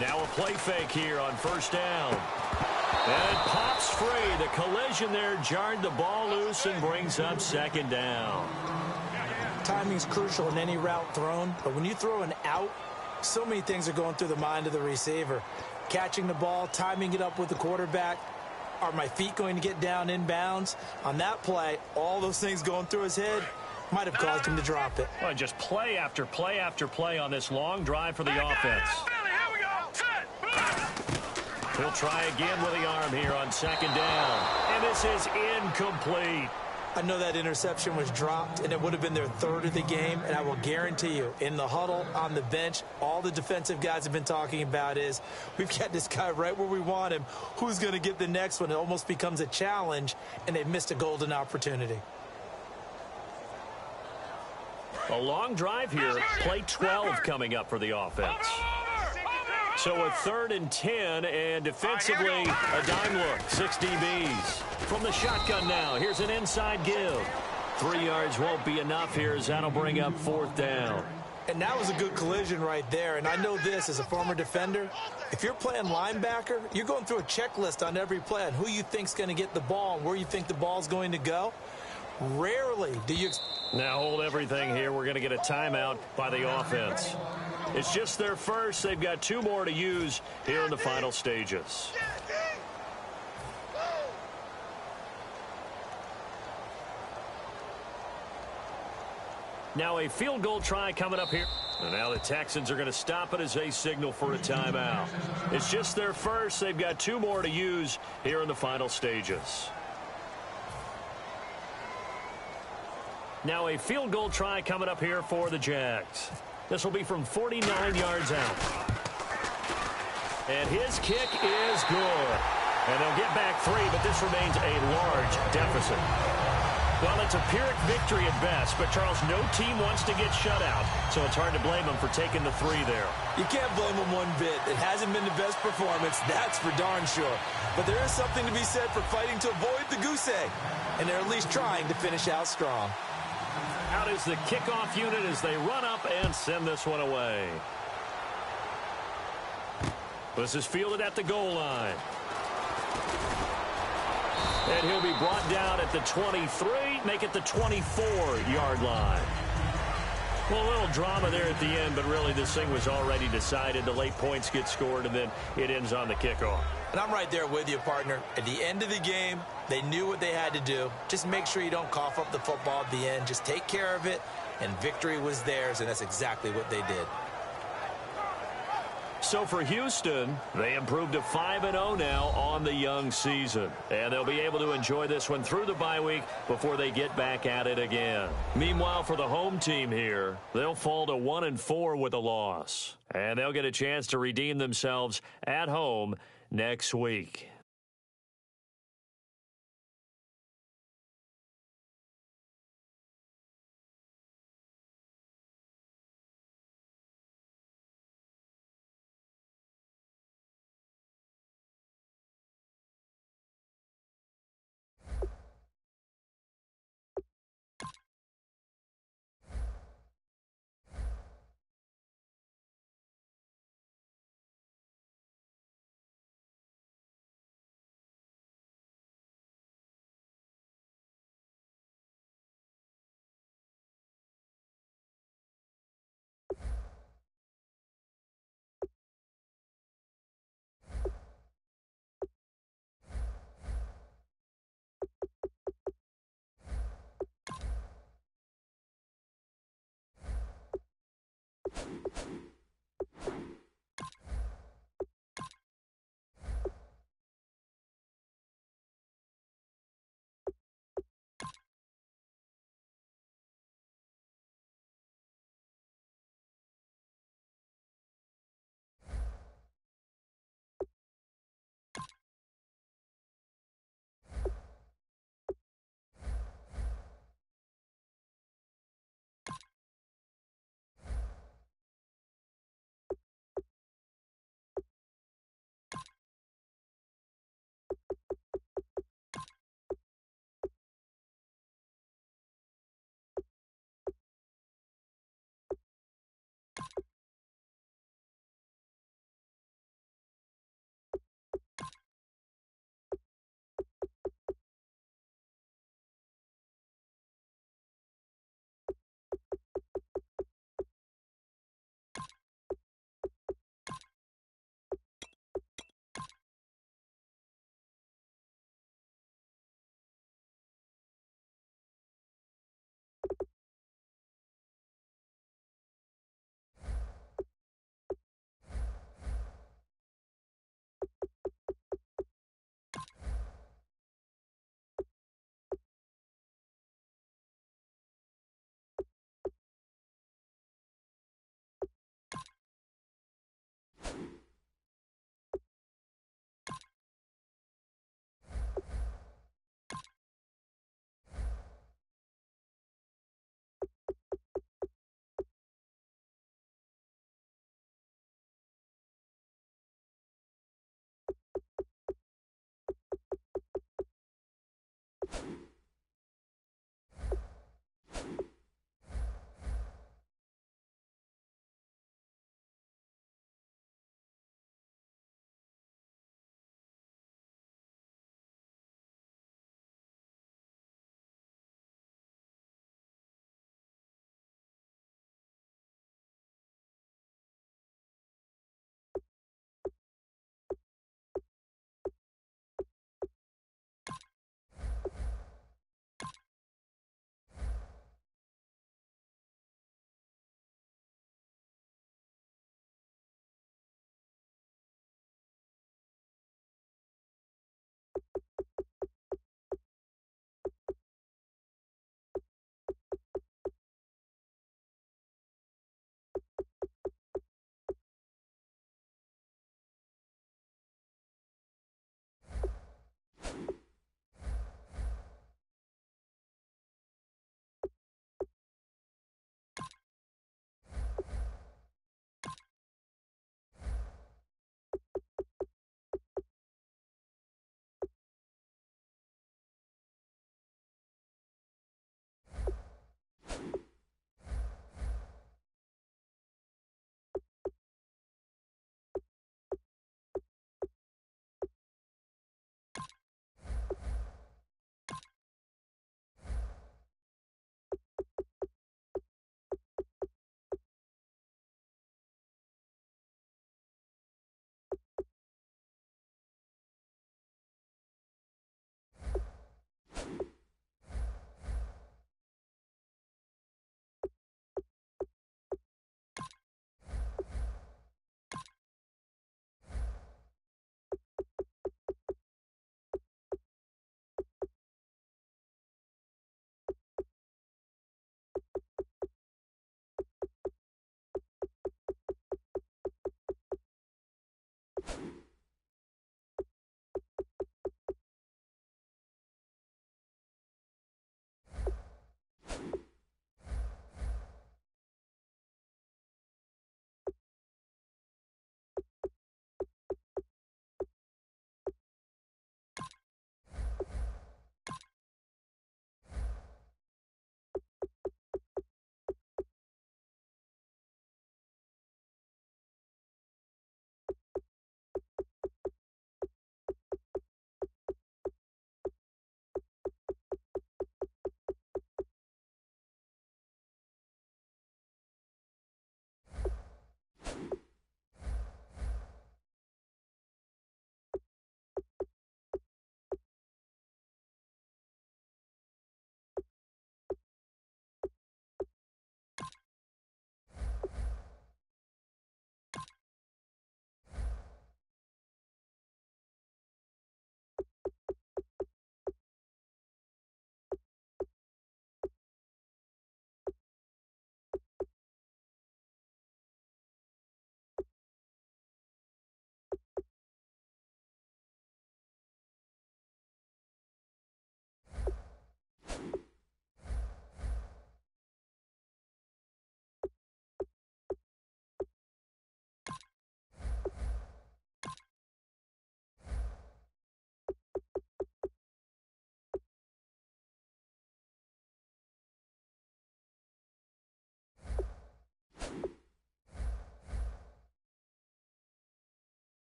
Now a play fake here on first down. And it pops free. The collision there jarred the ball loose and brings up 2nd down. Timing's crucial in any route thrown, but when you throw an out, so many things are going through the mind of the receiver. Catching the ball, timing it up with the quarterback. Are my feet going to get down inbounds? On that play, all those things going through his head might have caused him to drop it. Well, just play after play after play on this long drive for the offense. He'll try again with the arm here on 2nd down. And this is incomplete. I know that interception was dropped, and it would have been their 3rd of the game, and I will guarantee you, in the huddle, on the bench, all the defensive guys have been talking about is, we've got this guy right where we want him. Who's going to get the next one? It almost becomes a challenge, and they've missed a golden opportunity. A long drive here. Play 12 coming up for the offense. So a 3rd and 10, and defensively, a dime look. 6 DBs. From the shotgun now, here's an inside give. 3 yards won't be enough here as that'll bring up 4th down. And that was a good collision right there. And I know this as a former defender. If you're playing linebacker, you're going through a checklist on every play on who you think's going to get the ball and where you think the ball's going to go. Rarely do you... Now hold everything here. We're going to get a timeout by the offense. It's just their first. They've got 2 more to use here in the final stages. Now a field goal try coming up here. And now the Texans are going to stop it as they signal for a timeout. It's just their first. They've got 2 more to use here in the final stages. Now a field goal try coming up here for the Jags. This will be from 49 yards out. And his kick is good. And they'll get back 3, but this remains a large deficit. Well, it's a Pyrrhic victory at best, but, Charles, no team wants to get shut out, so it's hard to blame them for taking the 3 there. You can't blame them one bit. It hasn't been the best performance, that's for darn sure. But there is something to be said for fighting to avoid the goose egg, and they're at least trying to finish out strong. Out is the kickoff unit as they run up and send this one away. This is fielded at the goal line. And he'll be brought down at the 23, make it the 24-yard line. Well, a little drama there at the end, but really this thing was already decided. The late points get scored, and then it ends on the kickoff. And I'm right there with you, partner. At the end of the game, they knew what they had to do. Just make sure you don't cough up the football at the end. Just take care of it, and victory was theirs, and that's exactly what they did. So for Houston, they improved to 5-0 now on the young season. And they'll be able to enjoy this one through the bye week before they get back at it again. Meanwhile, for the home team here, they'll fall to 1-4 with a loss. And they'll get a chance to redeem themselves at home next week.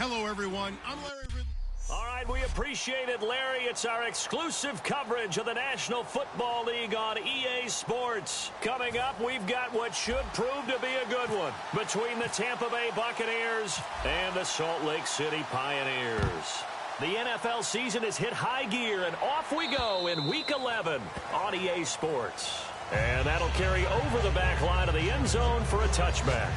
Hello, everyone. I'm Larry Ridley. All right, we appreciate it, Larry. It's our exclusive coverage of the National Football League on EA Sports. Coming up, we've got what should prove to be a good one between the Tampa Bay Buccaneers and the Salt Lake City Pioneers. The NFL season has hit high gear, and off we go in Week 11 on EA Sports. And that'll carry over the back line of the end zone for a touchback.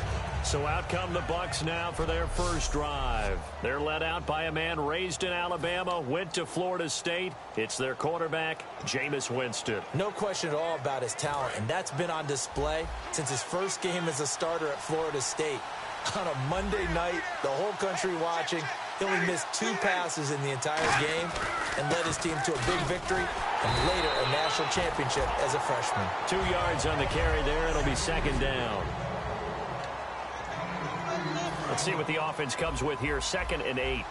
So out come the Bucs now for their first drive. They're led out by a man raised in Alabama, went to Florida State. It's their quarterback, Jameis Winston. No question at all about his talent, and that's been on display since his first game as a starter at Florida State. On a Monday night, the whole country watching, he only missed 2 passes in the entire game and led his team to a big victory and later a national championship as a freshman. 2 yards on the carry there. It'll be second down. Let's see what the offense comes with here. 2nd and 8.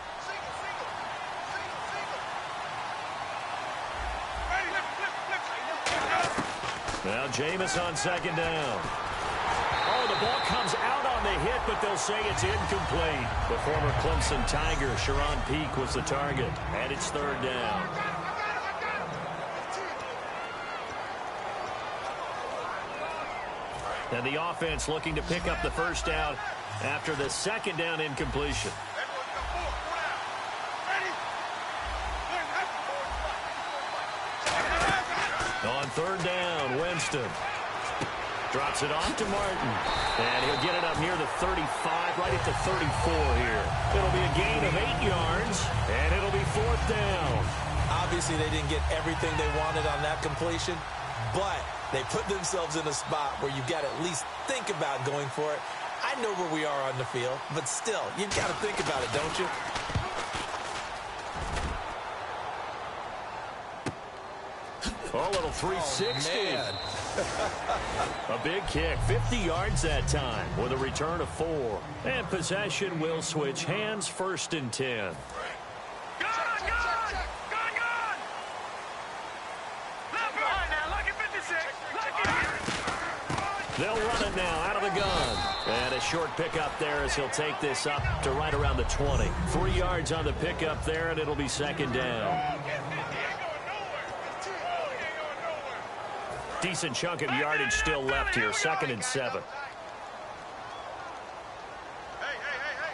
Now Jameis on 2nd down. Oh, the ball comes out on the hit, but they'll say it's incomplete. The former Clemson Tiger, Sharon Peak, was the target, and it's 3rd down. And the offense looking to pick up the first down after the 2nd down incompletion. On 3rd down, Winston drops it off to Martin. And he'll get it up near the 35, right at the 34 here. It'll be a gain of 8 yards, and it'll be 4th down. Obviously, they didn't get everything they wanted on that completion, but they put themselves in a spot where you've got to at least think about going for it. I know where we are on the field, but still, you've got to think about it, don't you? Oh, little 360. Oh, man. A big kick, 50 yards that time with a return of 4. And possession will switch hands, 1st and 10. They'll run it now out of the gun. And a short pickup there as he'll take this up to right around the 20. 3 yards on the pickup there, and it'll be 2nd down. Decent chunk of yardage still left here. 2nd and 7.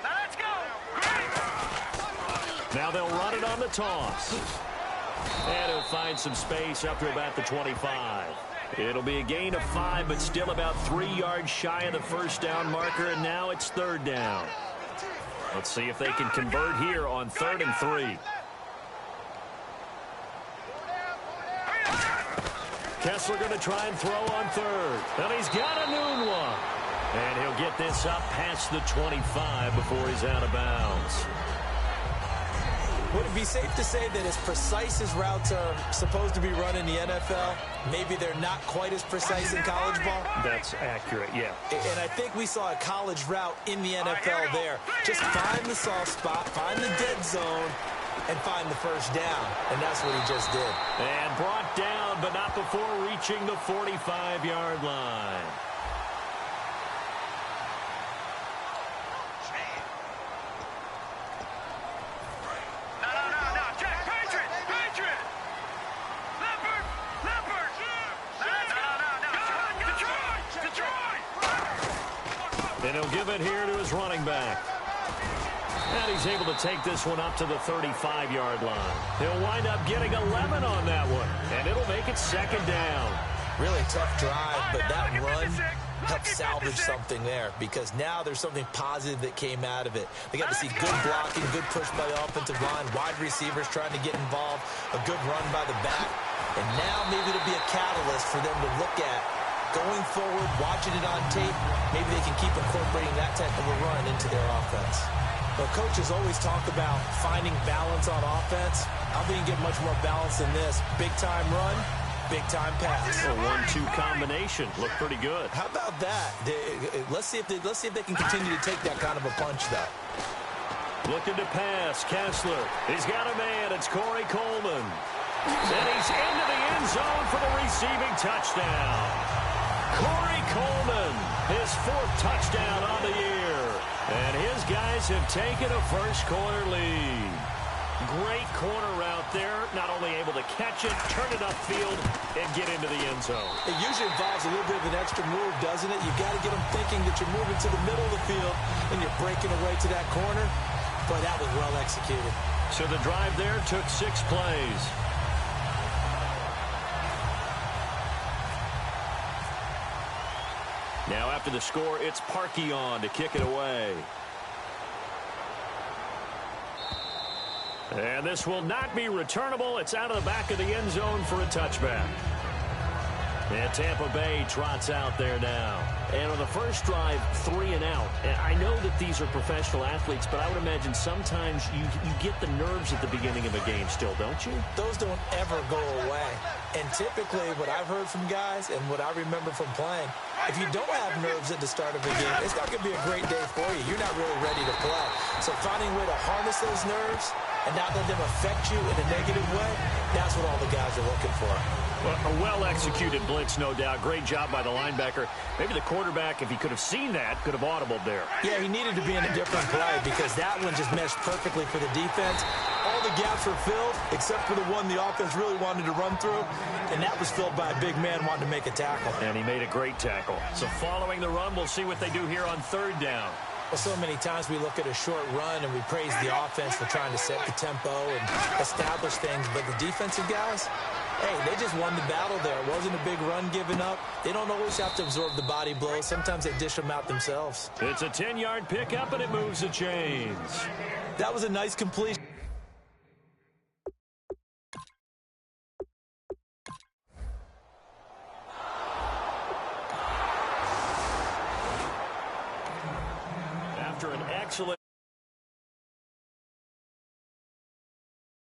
Let's go. Now they'll run it on the toss. And he'll find some space up to about the 25. It'll be a gain of 5, but still about 3 yards shy of the first down marker, and now it's 3rd down. Let's see if they can convert here on 3rd and 3. Kessler going to try and throw on 3rd. And he's got a noon one. And he'll get this up past the 25 before he's out of bounds. Would it be safe to say that as precise as routes are supposed to be run in the NFL, maybe they're not quite as precise in college ball? That's accurate, yeah. And I think we saw a college route in the NFL there. Just find the soft spot, find the dead zone, and find the first down. And that's what he just did. And brought down, but not before reaching the 45-yard line. And he'll give it here to his running back. And he's able to take this one up to the 35-yard line. He'll wind up getting 11 on that one. And it'll make it 2nd down. Really tough drive, but that run helped salvage something there because now there's something positive that came out of it. They got to see good blocking, good push by the offensive line, wide receivers trying to get involved, a good run by the back. And now maybe it'll be a catalyst for them to look at going forward, watching it on tape. Maybe they can keep incorporating that type of a run into their offense. Well, coaches always talk about finding balance on offense. I don't think you get much more balance than this. Big-time run, big-time pass. A 1-2 combination. Looked pretty good. How about that? Let's see if they can continue to take that kind of a punch, though. Looking to pass. Kessler. He's got a man. It's Corey Coleman. And he's into the end zone for the receiving touchdown. Corey Coleman, his 4th touchdown on the year. And his guys have taken a first quarter lead. Great corner route there. Not only able to catch it, turn it upfield, and get into the end zone. It usually involves a little bit of an extra move, doesn't it? You've got to get them thinking that you're moving to the middle of the field and you're breaking away to that corner. But that was well executed. So the drive there took 6 plays. Now after the score, it's Parkey on to kick it away. And this will not be returnable. It's out of the back of the end zone for a touchback. And Tampa Bay trots out there now. And on the first drive, 3 and out. And I know that these are professional athletes, but I would imagine sometimes you get the nerves at the beginning of a game still, don't you? Those don't ever go away. And typically what I've heard from guys and what I remember from playing, if you don't have nerves at the start of a game, it's not going to be a great day for you. You're not really ready to play. So finding a way to harness those nerves and not let them affect you in a negative way, that's what all the guys are looking for. Well, a well-executed blitz, no doubt. Great job by the linebacker. Maybe the quarterback, if he could have seen that, could have audibled there. Yeah, he needed to be in a different play because that one just meshed perfectly for the defense. All the gaps were filled except for the one the offense really wanted to run through, and that was filled by a big man wanting to make a tackle. And he made a great tackle. So following the run, we'll see what they do here on 3rd down. Well, so many times we look at a short run and we praise the offense for trying to set the tempo and establish things, but the defensive guys, hey, they just won the battle there. It wasn't a big run given up. They don't always have to absorb the body blows. Sometimes they dish them out themselves. It's a 10-yard pickup, and it moves the chains. That was a nice completion. After an excellent